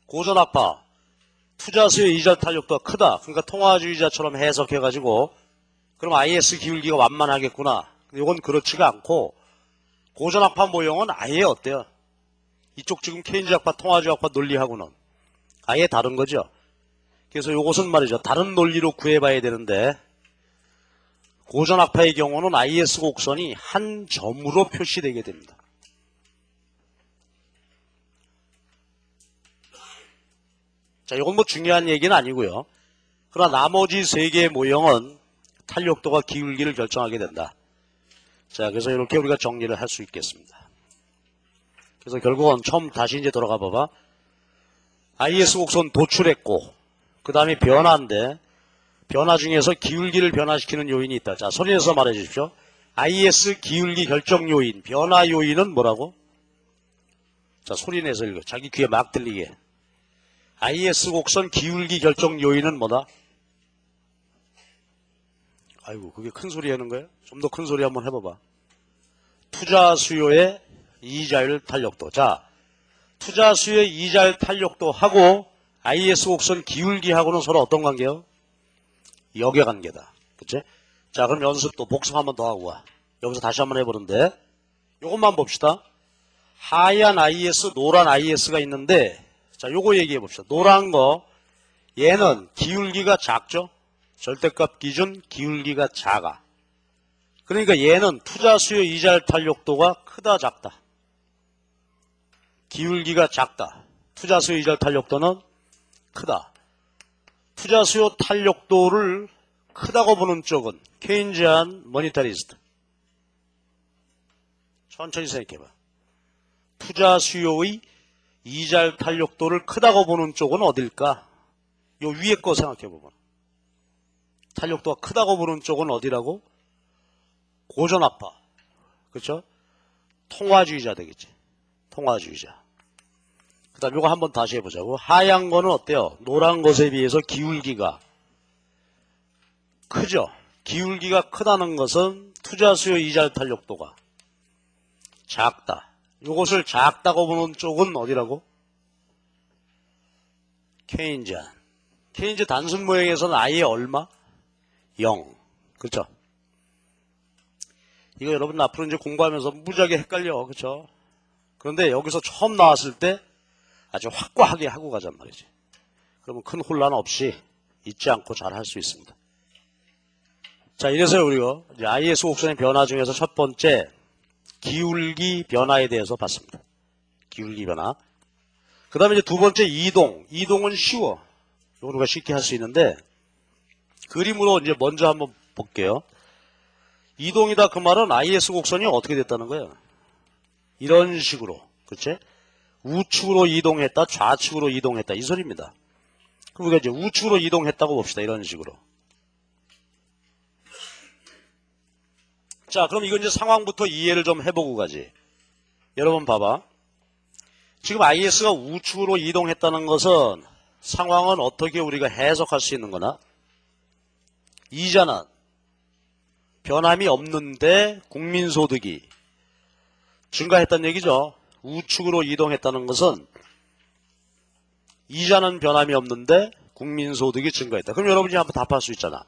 고전학파, 투자 수요 이자 탄력도가 크다. 그러니까 통화주의자처럼 해석해가지고 그럼 IS 기울기가 완만하겠구나. 이건 그렇지가 않고 고전학파 모형은 아예 어때요? 이쪽 지금 케인즈 학파, 통화주의 학파 논리하고는 아예 다른 거죠. 그래서 이것은 말이죠. 다른 논리로 구해봐야 되는데 고전학파의 경우는 IS 곡선이 한 점으로 표시되게 됩니다. 자, 이건 뭐 중요한 얘기는 아니고요. 그러나 나머지 세 개의 모형은 탄력도가 기울기를 결정하게 된다. 자, 그래서 이렇게 우리가 정리를 할 수 있겠습니다. 그래서 결국은 처음 다시 이제 돌아가 봐봐. IS 곡선 도출했고, 그 다음에 변화인데, 변화 중에서 기울기를 변화시키는 요인이 있다. 자, 소리 내서 말해 주십시오. IS 기울기 결정 요인, 변화 요인은 뭐라고? 자, 소리 내서 읽어. 자기 귀에 막 들리게. IS 곡선 기울기 결정 요인은 뭐다? 아이고, 그게 큰 소리 하는 거예요? 좀 더 큰 소리 한번 해봐봐. 투자 수요의 이자율 탄력도. 자, 투자 수요의 이자율 탄력도하고 IS 곡선 기울기하고는 서로 어떤 관계요? 역외관계다. 그치? 자, 그럼 연습 또 복습 한번 더 하고 와. 여기서 다시 한번 해보는데, 요것만 봅시다. 하얀 IS, 노란 IS가 있는데, 자, 요거 얘기해 봅시다. 노란 거, 얘는 기울기가 작죠? 절대값 기준 기울기가 작아. 그러니까 얘는 투자 수요 이자율 탄력도가 크다, 작다. 기울기가 작다. 투자 수요 이자율 탄력도는 크다. 투자 수요 탄력도를 크다고 보는 쪽은 케인즈안 모니터리스트. 천천히 생각해봐. 투자 수요의 이자율 탄력도를 크다고 보는 쪽은 어딜까? 요 위에 거 생각해보면. 탄력도가 크다고 보는 쪽은 어디라고? 고전학파. 그렇죠? 통화주의자 되겠지. 통화주의자. 그 다음 이거 한번 다시 해보자고. 하얀 거는 어때요? 노란 것에 비해서 기울기가 크죠? 기울기가 크다는 것은 투자 수요 이자율 탄력도가 작다. 이것을 작다고 보는 쪽은 어디라고? 케인즈안. 케인즈 단순 모형에서는 아예 얼마? 0. 그렇죠? 이거 여러분 앞으로 이제 공부하면서 무지하게 헷갈려. 그렇죠? 그런데 여기서 처음 나왔을 때 아주 확고하게 하고 가잔 말이지. 그러면 큰 혼란 없이 잊지 않고 잘 할 수 있습니다. 자, 이래서 우리가 이제 IS 곡선의 변화 중에서 첫 번째 기울기 변화에 대해서 봤습니다. 기울기 변화. 그 다음에 이제 두 번째 이동. 이동은 쉬워. 이거 우리가 쉽게 할 수 있는데 그림으로 이제 먼저 한번 볼게요. 이동이다 그 말은 IS 곡선이 어떻게 됐다는 거예요? 이런 식으로. 그렇지? 우측으로 이동했다, 좌측으로 이동했다. 이 소리입니다. 그럼 우리가 이제 우측으로 이동했다고 봅시다. 이런 식으로. 자, 그럼 이건 이제 상황부터 이해를 좀 해보고 가지. 여러분 봐봐. 지금 IS가 우측으로 이동했다는 것은 상황은 어떻게 우리가 해석할 수 있는 거나? 이자는 변함이 없는데 국민소득이 증가했다는 얘기죠. 우측으로 이동했다는 것은 이자는 변함이 없는데 국민소득이 증가했다. 그럼 여러분이 한번 답할 수 있잖아.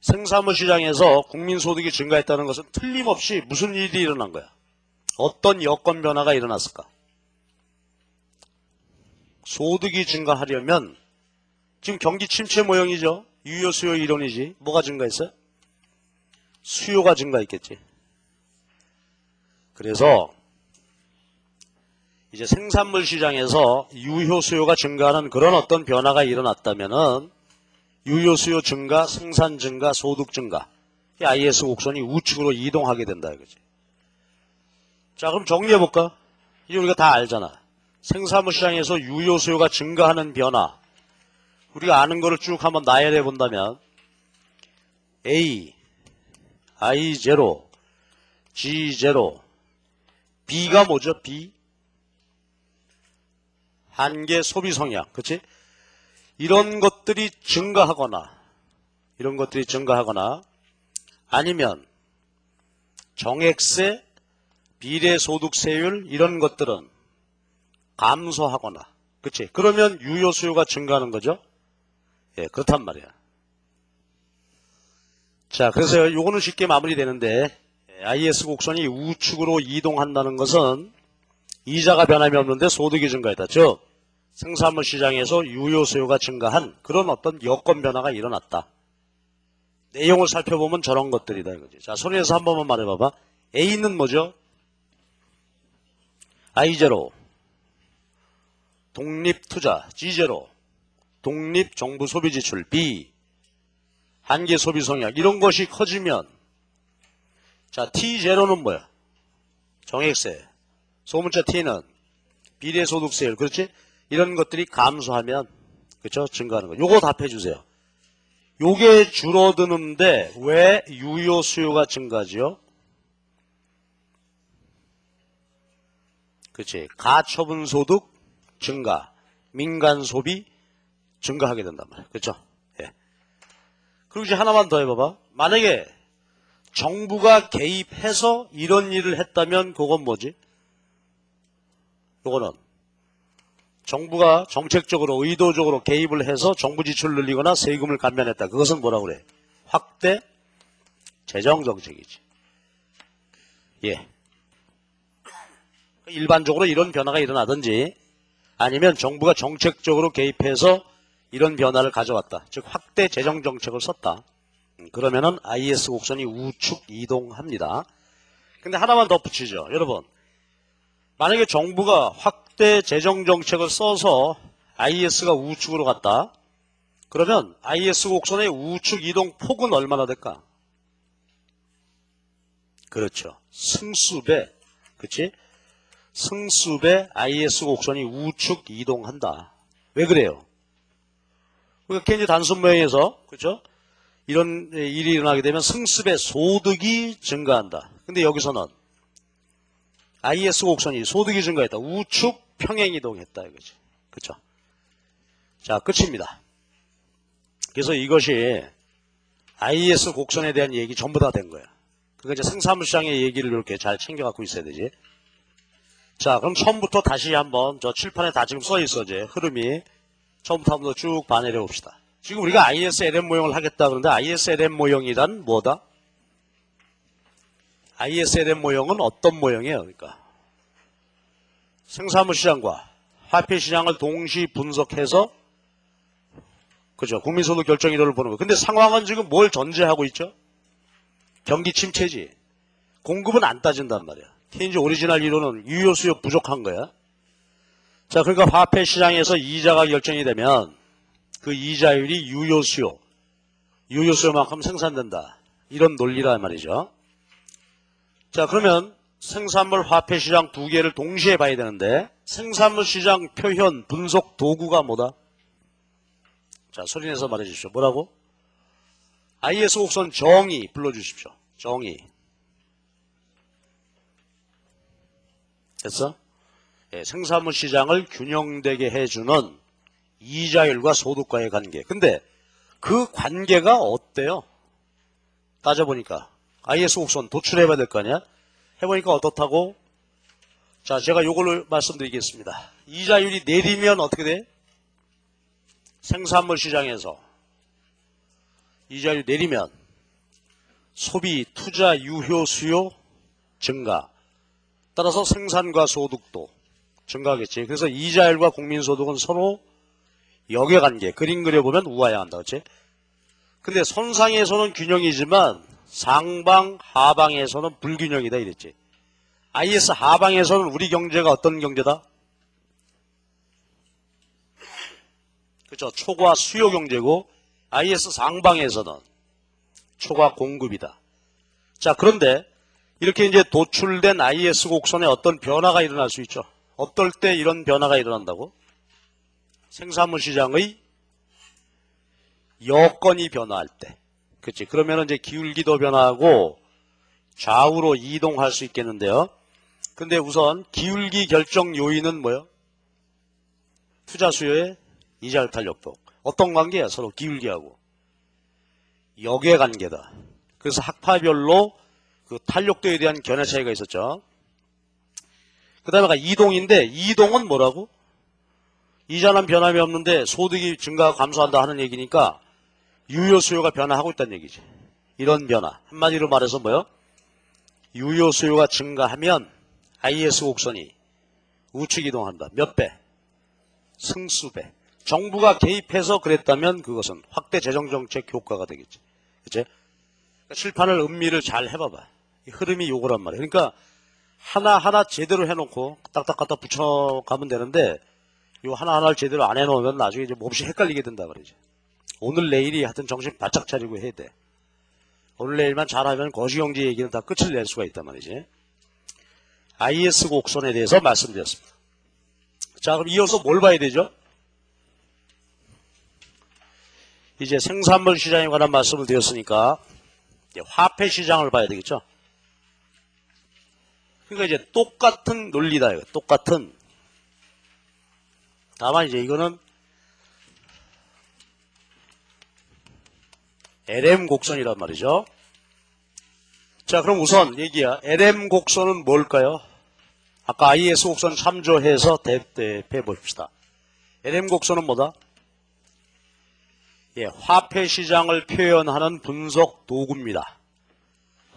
생산물 시장에서 국민소득이 증가했다는 것은 틀림없이 무슨 일이 일어난 거야? 어떤 여건 변화가 일어났을까? 소득이 증가하려면 지금 경기 침체 모형이죠. 유효 수요 이론이지. 뭐가 증가했어요? 수요가 증가했겠지. 그래서 이제 생산물 시장에서 유효 수요가 증가하는 그런 어떤 변화가 일어났다면은 유효 수요 증가, 생산 증가, 소득 증가. 이 IS 곡선이 우측으로 이동하게 된다 이거지. 자, 그럼 정리해 볼까? 이제 우리가 다 알잖아. 생산물 시장에서 유효 수요가 증가하는 변화. 우리가 아는 거를 쭉 한번 나열해 본다면 A, I0, G0, B가 뭐죠? B? 한계 소비 성향. 그치? 이런 것들이 증가하거나 아니면 정액세, 비례소득세율 이런 것들은 감소하거나 그치? 그러면 유효 수요가 증가하는 거죠? 예, 그렇단 말이야. 자, 그래서 요거는 쉽게 마무리되는데 IS 곡선이 우측으로 이동한다는 것은 이자가 변함이 없는데 소득이 증가했다. 즉 생산물 시장에서 유효 수요가 증가한 그런 어떤 여건 변화가 일어났다. 내용을 살펴보면 저런 것들이다 이거지. 자, 손에서 한 번만 말해봐봐. A는 뭐죠? I0 독립투자, G0 독립정부소비지출, B 한계소비성향 이런 것이 커지면 자 T0는 뭐야? 정액세, 소문자 T는 비례소득세율, 그렇지? 이런 것들이 감소하면 그렇죠? 증가하는 거. 요거 답해주세요. 요게 줄어드는데 왜 유효 수요가 증가지요? 그렇지? 가처분 소득 증가, 민간 소비 증가하게 된단 말이야. 그렇죠? 예. 그리고 이제 하나만 더 해봐봐. 만약에 정부가 개입해서 이런 일을 했다면 그건 뭐지? 요거는 정부가 정책적으로 의도적으로 개입을 해서 정부 지출을 늘리거나 세금을 감면했다. 그것은 뭐라고 그래? 확대 재정정책이지. 예. 일반적으로 이런 변화가 일어나든지 아니면 정부가 정책적으로 개입해서 이런 변화를 가져왔다. 즉 확대 재정정책을 썼다. 그러면은 IS 곡선이 우측 이동합니다. 근데 하나만 더 붙이죠. 여러분, 만약에 정부가 확대 재정정책을 써서 IS가 우측으로 갔다. 그러면 IS 곡선의 우측 이동 폭은 얼마나 될까? 그렇죠. 승수배. 그치? 승수배 IS 곡선이 우측 이동한다. 왜 그래요? 그러니까 케인즈 단순 모형에서 그렇죠? 이런 일이 일어나게 되면 승수배 소득이 증가한다. 근데 여기서는 IS 곡선이 소득이 증가했다. 우측 평행 이동했다 이거지. 그렇죠? 자, 끝입니다. 그래서 이것이 IS 곡선에 대한 얘기 전부 다 된 거야. 그러니까 이제 생산물 시장의 얘기를 이렇게 잘 챙겨갖고 있어야 되지. 자, 그럼 처음부터 다시 한번 저 칠판에 다 지금 써 있어, 이제 흐름이. 처음부터 한번 쭉 반해려 봅시다. 지금 우리가 ISLM 모형을 하겠다 그러는데 ISLM 모형이란 뭐다? ISLM 모형은 어떤 모형이에요? 그러니까 생산물 시장과 화폐 시장을 동시 분석해서 그죠? 국민소득 결정 이론을 보는 거예요. 근데 상황은 지금 뭘 전제하고 있죠? 경기 침체지. 공급은 안 따진단 말이야. 케인즈 오리지널 이론은 유효 수요 부족한 거야. 자, 그러니까 화폐 시장에서 이자가 결정이 되면 그 이자율이 유효 수요, 유효수요만큼 생산된다. 이런 논리라 말이죠. 자, 그러면 생산물 화폐시장 두 개를 동시에 봐야 되는데 생산물 시장 표현 분석 도구가 뭐다? 자, 소리내서 말해 주십시오. 뭐라고? IS 곡선 정의 불러주십시오. 정의. 됐어? 예, 생산물 시장을 균형되게 해주는 이자율과 소득과의 관계. 근데 그 관계가 어때요? 따져보니까 IS 곡선 도출해봐야 될 거 아니야? 해보니까 어떻다고? 자, 제가 요걸로 말씀드리겠습니다. 이자율이 내리면 어떻게 돼? 생산물 시장에서 이자율이 내리면 소비, 투자, 유효, 수요 증가. 따라서 생산과 소득도 증가하겠지. 그래서 이자율과 국민소득은 서로 역외관계. 그림 그려보면 우아해한다. 그렇지? 근데 선상에서는 균형이지만 상방, 하방에서는 불균형이다 이랬지. IS 하방에서는 우리 경제가 어떤 경제다? 그렇죠. 초과 수요 경제고 IS 상방에서는 초과 공급이다. 자, 그런데 이렇게 이제 도출된 IS 곡선에 어떤 변화가 일어날 수 있죠. 어떨 때 이런 변화가 일어난다고? 생산물 시장의 여건이 변화할 때. 그렇지. 그러면 이제 기울기도 변화하고 좌우로 이동할 수 있겠는데요. 근데 우선 기울기 결정 요인은 뭐예요? 투자 수요의 이자율 탄력도. 어떤 관계야? 서로 기울기하고. 역의 관계다. 그래서 학파별로 그 탄력도에 대한 견해 차이가 있었죠. 그 다음에 이동인데 이동은 뭐라고? 이자는 변함이 없는데 소득이 증가하고 감소한다 하는 얘기니까 유효 수요가 변화하고 있다는 얘기지. 이런 변화. 한마디로 말해서 뭐요? 유효 수요가 증가하면 IS 곡선이 우측 이동한다. 몇 배? 승수배. 정부가 개입해서 그랬다면 그것은 확대 재정정책 효과가 되겠지. 그치? 그러니까 칠판을 음미를 잘 해봐봐. 이 흐름이 요거란 말이야. 그러니까 하나하나 제대로 해놓고 딱딱 갖다 붙여가면 되는데 요 하나하나를 제대로 안 해놓으면 나중에 이제 몹시 헷갈리게 된다 그러지. 오늘 내일이 하여튼 정신 바짝 차리고 해야 돼. 오늘 내일만 잘하면 거시경제 얘기는 다 끝을 낼 수가 있단 말이지. IS 곡선에 대해서 말씀드렸습니다. 자, 그럼 이어서 뭘 봐야 되죠? 이제 생산물 시장에 관한 말씀을 드렸으니까 이제 화폐 시장을 봐야 되겠죠? 그러니까 이제 똑같은 논리다. 이거. 똑같은. 다만 이제 이거는 LM 곡선이란 말이죠. 자, 그럼 우선 얘기야. LM 곡선은 뭘까요? 아까 IS 곡선 참조해서 대입해 봅시다. LM 곡선은 뭐다? 예, 화폐 시장을 표현하는 분석 도구입니다.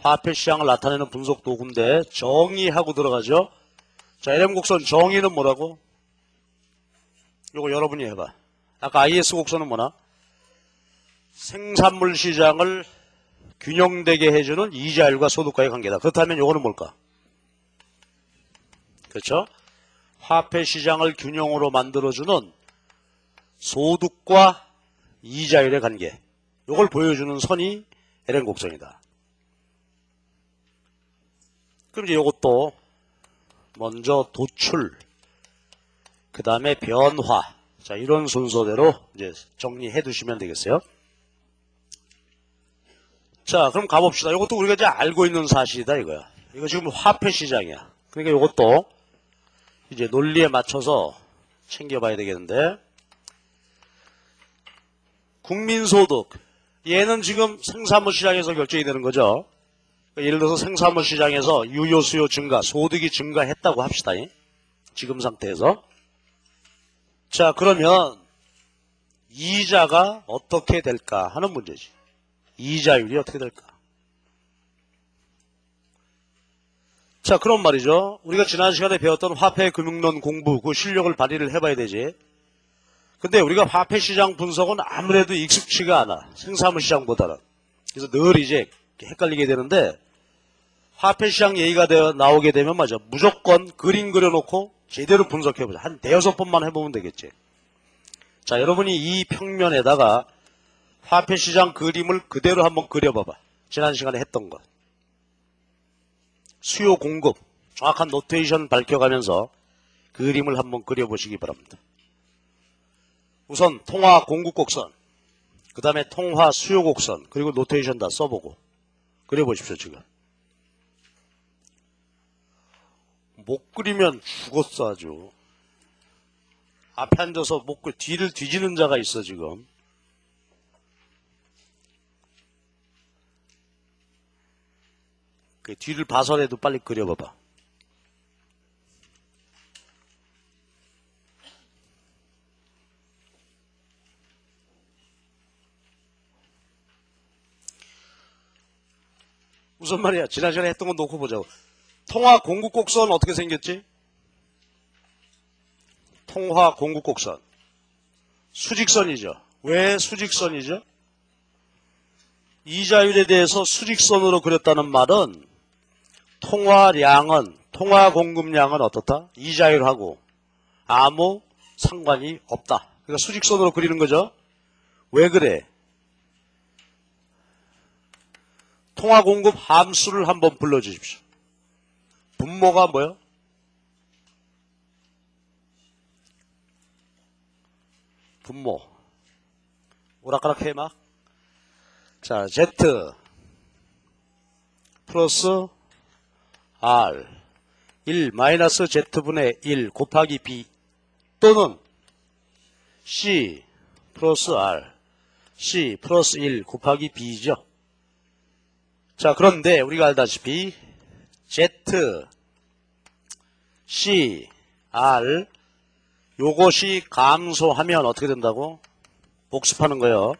화폐 시장을 나타내는 분석 도구인데 정의하고 들어가죠. 자, LM 곡선 정의는 뭐라고? 요거 여러분이 해봐. 아까 IS 곡선은 뭐나? 생산물 시장을 균형되게 해주는 이자율과 소득과의 관계다. 그렇다면 요거는 뭘까? 그렇죠? 화폐 시장을 균형으로 만들어주는 소득과 이자율의 관계. 요걸 보여주는 선이 LM 곡선이다. 그럼 이제 요것도 먼저 도출, 그 다음에 변화. 자, 이런 순서대로 이제 정리해 두시면 되겠어요. 자, 그럼 가봅시다. 이것도 우리가 이제 알고 있는 사실이다 이거야. 이거 지금 화폐 시장이야. 그러니까 이것도 이제 논리에 맞춰서 챙겨봐야 되겠는데, 국민소득. 얘는 지금 생산물 시장에서 결정이 되는 거죠. 예를 들어서 생산물 시장에서 유효 수요 증가, 소득이 증가했다고 합시다. 지금 상태에서. 자, 그러면 이자가 어떻게 될까 하는 문제지. 이자율이 어떻게 될까? 자, 그런 말이죠. 우리가 지난 시간에 배웠던 화폐 금융론 공부, 그 실력을 발휘를 해봐야 되지. 근데 우리가 화폐 시장 분석은 아무래도 익숙치가 않아. 생산물 시장보다는. 그래서 늘 이제 헷갈리게 되는데, 화폐 시장 얘기가 나오게 되면 맞아. 무조건 그림 그려놓고 제대로 분석해보자. 한 대여섯 번만 해보면 되겠지. 자, 여러분이 이 평면에다가 화폐 시장 그림을 그대로 한번 그려봐봐. 지난 시간에 했던 것. 수요 공급 정확한 노테이션 밝혀가면서 그림을 한번 그려보시기 바랍니다. 우선 통화 공급 곡선, 그 다음에 통화 수요 곡선, 그리고 노테이션 다 써보고 그려보십시오. 지금 못 그리면 죽었어. 아주 앞에 앉아서 뒤를 뒤지는 자가 있어. 지금 그 뒤를 봐서라도 빨리 그려봐봐. 우선 말이야, 지난 시간에 했던 거 놓고 보자고. 통화 공급 곡선 어떻게 생겼지? 통화 공급 곡선 수직선이죠. 왜 수직선이죠? 이자율에 대해서 수직선으로 그렸다는 말은 통화 공급량은 어떻다? 이자율하고 아무 상관이 없다. 그러니까 수직선으로 그리는 거죠. 왜 그래? 통화 공급 함수를 한번 불러주십시오. 분모가 뭐요? 분모. 오락가락 해 막. 자, Z 플러스 R 1 마이너스 Z분의 1 곱하기 B 또는 C 플러스 R C 플러스 1 곱하기 B죠. 자, 그런데 우리가 알다시피 Z, C, R 요것이 감소하면 어떻게 된다고? 복습하는 거예요.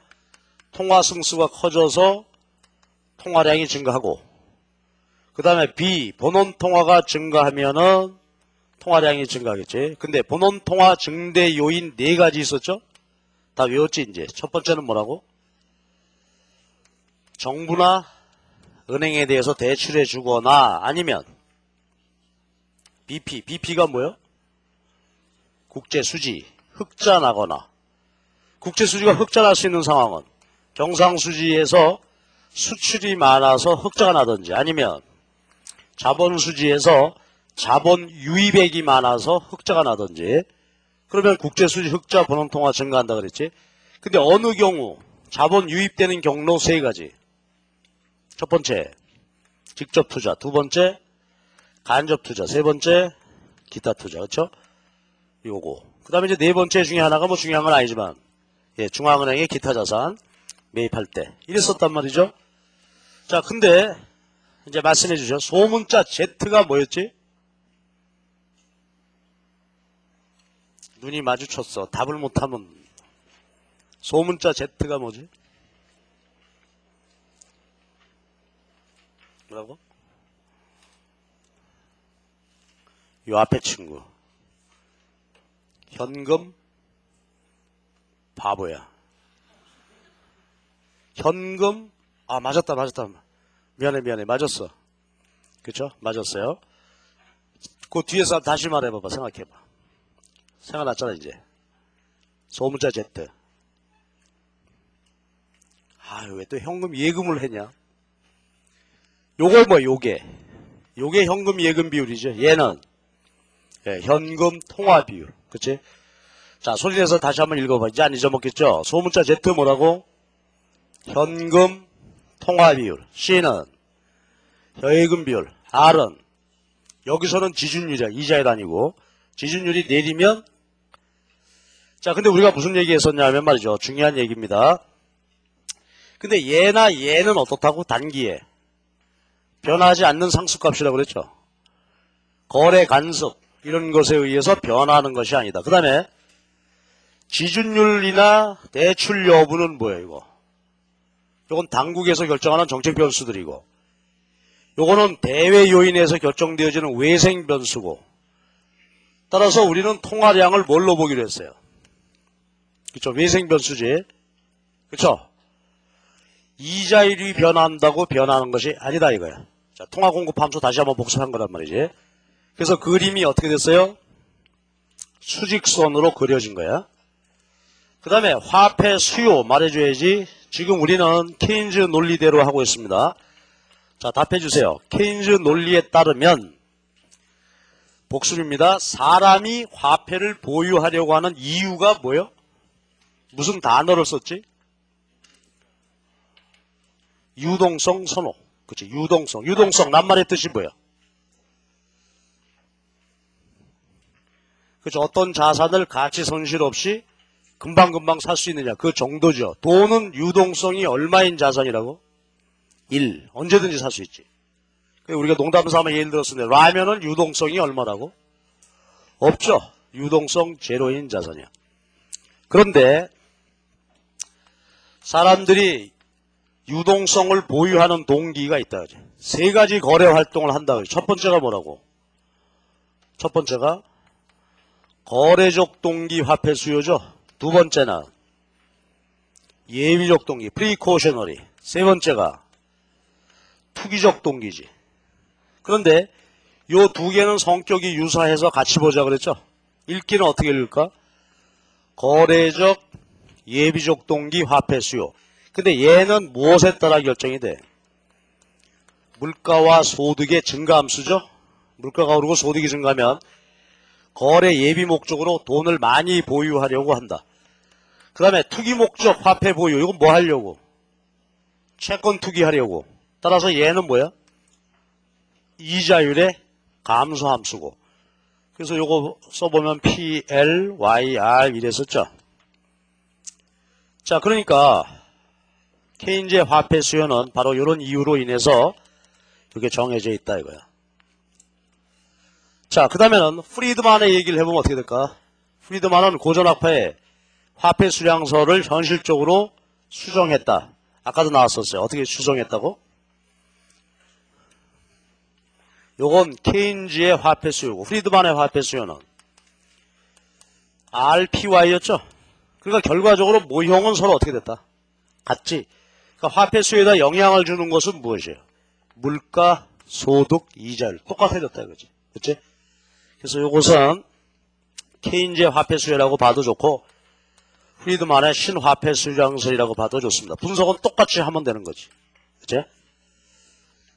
통화 승수가 커져서 통화량이 증가하고 그 다음에 B, 본원 통화가 증가하면은 통화량이 증가하겠지. 근데 본원 통화 증대 요인 4가지 있었죠? 다 외웠지 이제. 첫 번째는 뭐라고? 정부나 은행에 대해서 대출해 주거나 아니면 BP가 뭐예요? 국제수지, 흑자나거나. 국제수지가 흑자날 수 있는 상황은 경상수지에서 수출이 많아서 흑자가 나든지 아니면 자본수지에서 자본 유입액이 많아서 흑자가 나든지 그러면 국제수지 흑자 본원통화 증가한다 그랬지. 근데 어느 경우 자본 유입되는 경로 3가지. 첫 번째 직접 투자, 두 번째 간접 투자, 세 번째 기타 투자. 그렇죠? 요거. 그 다음에 이제 4번째 중에 하나가 뭐 중요한 건 아니지만 중앙은행의 기타 자산 매입할 때 이랬었단 말이죠. 자, 근데 이제 말씀해 주죠. 소문자 Z가 뭐였지? 눈이 마주쳤어. 답을 못하면 소문자 Z가 뭐지? 뭐라고? 요 앞에 친구. 현금 바보야. 현금 맞았다. 미안해 맞았어. 그쵸? 맞았어요. 그 뒤에서 다시 말해봐봐. 생각해봐. 생각났잖아 이제. 소문자 Z. 왜 또 현금 예금을 했냐? 요거 뭐 요게 현금 예금 비율이죠. 얘는 현금 통화 비율. 그치? 자, 소리내서 다시 한번 읽어봐. 이제 안 잊어먹겠죠? 소문자 Z 뭐라고? 현금 통화 비율. C는 현예금 비율. R은 여기서는 지준율이야. 이자율 아니고. 지준율이 내리면 자, 근데 우리가 무슨 얘기 했었냐면 말이죠. 중요한 얘기입니다. 근데 얘는 어떻다고? 단기에 변하지 않는 상수값이라고 그랬죠. 거래 간섭 이런 것에 의해서 변하는 것이 아니다. 그 다음에 지준율이나 대출 여부는 뭐예요? 이건 당국에서 결정하는 정책 변수들이고 요거는 대외 요인에서 결정되어지는 외생 변수고 따라서 우리는 통화량을 뭘로 보기로 했어요? 그쵸? 외생 변수지. 그쵸? 이자율이 변한다고 변하는 것이 아니다 이거야. 자, 통화 공급 함수 다시 한번 복습한 거란 말이지. 그래서 그림이 어떻게 됐어요? 수직선으로 그려진 거야. 그 다음에 화폐 수요 말해줘야지. 지금 우리는 케인즈 논리대로 하고 있습니다. 자, 답해 주세요. 케인즈 논리에 따르면 복습입니다. 사람이 화폐를 보유하려고 하는 이유가 뭐예요? 무슨 단어를 썼지? 유동성 선호. 그치? 유동성. 유동성 낱말의 뜻이 뭐예요? 그쵸? 어떤 자산을 가치 손실 없이 금방금방 살 수 있느냐. 그 정도죠. 돈은 유동성이 얼마인 자산이라고? 1. 언제든지 살 수 있지. 우리가 농담 삼아 예를 들었는데 라면은 유동성이 얼마라고? 없죠. 유동성 제로인 자산이야. 그런데 사람들이 유동성을 보유하는 동기가 있다. 세 가지 거래 활동을 한다. 첫 번째가 뭐라고? 첫 번째가 거래적 동기 화폐 수요죠. 두 번째는 예비적 동기, 프리코셔너리. 세 번째가 투기적 동기지. 그런데 요 두 개는 성격이 유사해서 같이 보자 그랬죠. 읽기는 어떻게 읽을까? 거래적, 예비적 동기 화폐 수요. 근데 얘는 무엇에 따라 결정이 돼? 물가와 소득의 증가함수죠. 물가가 오르고 소득이 증가하면 거래 예비 목적으로 돈을 많이 보유하려고 한다. 그 다음에 투기 목적 화폐 보유. 이건 뭐 하려고? 채권 투기하려고. 따라서 얘는 뭐야? 이자율의 감소함수고. 그래서 요거 써보면 PLYR 이랬었죠. 자, 그러니까 케인즈의 화폐 수요는 바로 이런 이유로 인해서 이렇게 정해져 있다 이거야. 자, 그 다음에는 프리드만의 얘기를 해보면 어떻게 될까? 프리드만은 고전화폐의 화폐 수량서를 현실적으로 수정했다. 아까도 나왔었어요. 어떻게 수정했다고? 요건 케인즈의 화폐 수요고 프리드만의 화폐 수요는 RPY였죠. 그러니까 결과적으로 모형은 서로 어떻게 됐다? 같지. 그러니까 화폐 수요에다 영향을 주는 것은 무엇이에요? 물가, 소득, 이자율. 똑같아졌다 이거지. 그치? 그래서 이것은 케인즈의 화폐 수요라고 봐도 좋고 프리드만의 신화폐 수량설이라고 봐도 좋습니다. 분석은 똑같이 하면 되는 거지. 그치?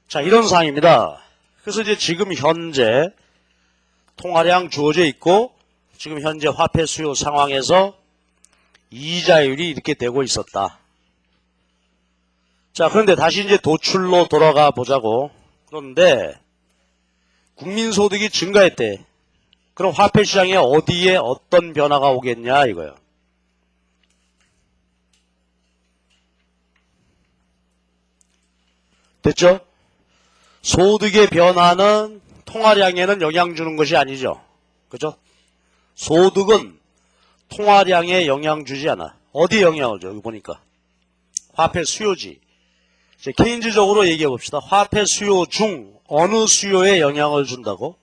자, 이런 상황입니다. 그래서 이제 지금 현재 통화량 주어져 있고 지금 현재 화폐 수요 상황에서 이자율이 이렇게 되고 있었다. 자, 그런데 다시 이제 도출로 돌아가 보자고. 그런데 국민소득이 증가했대. 그럼 화폐 시장에 어디에 어떤 변화가 오겠냐 이거예요. 됐죠? 소득의 변화는 통화량에는 영향 주는 것이 아니죠. 그죠? 소득은 통화량에 영향 주지 않아. 어디에 영향을 줘? 여기 보니까. 화폐 수요지. 이제 케인즈적으로 얘기해 봅시다. 화폐 수요 중 어느 수요에 영향을 준다고?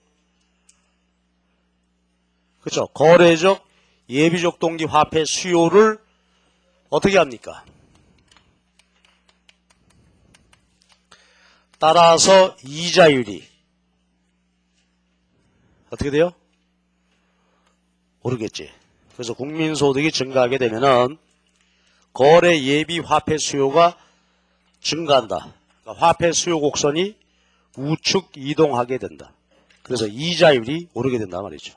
그렇죠. 거래적, 예비적 동기 화폐 수요를 어떻게 합니까? 따라서 이자율이 어떻게 돼요? 오르겠지. 그래서 국민소득이 증가하게 되면은 거래 예비 화폐 수요가 증가한다. 그러니까 화폐 수요 곡선이 우측 이동하게 된다. 그래서 이자율이 오르게 된단 말이죠.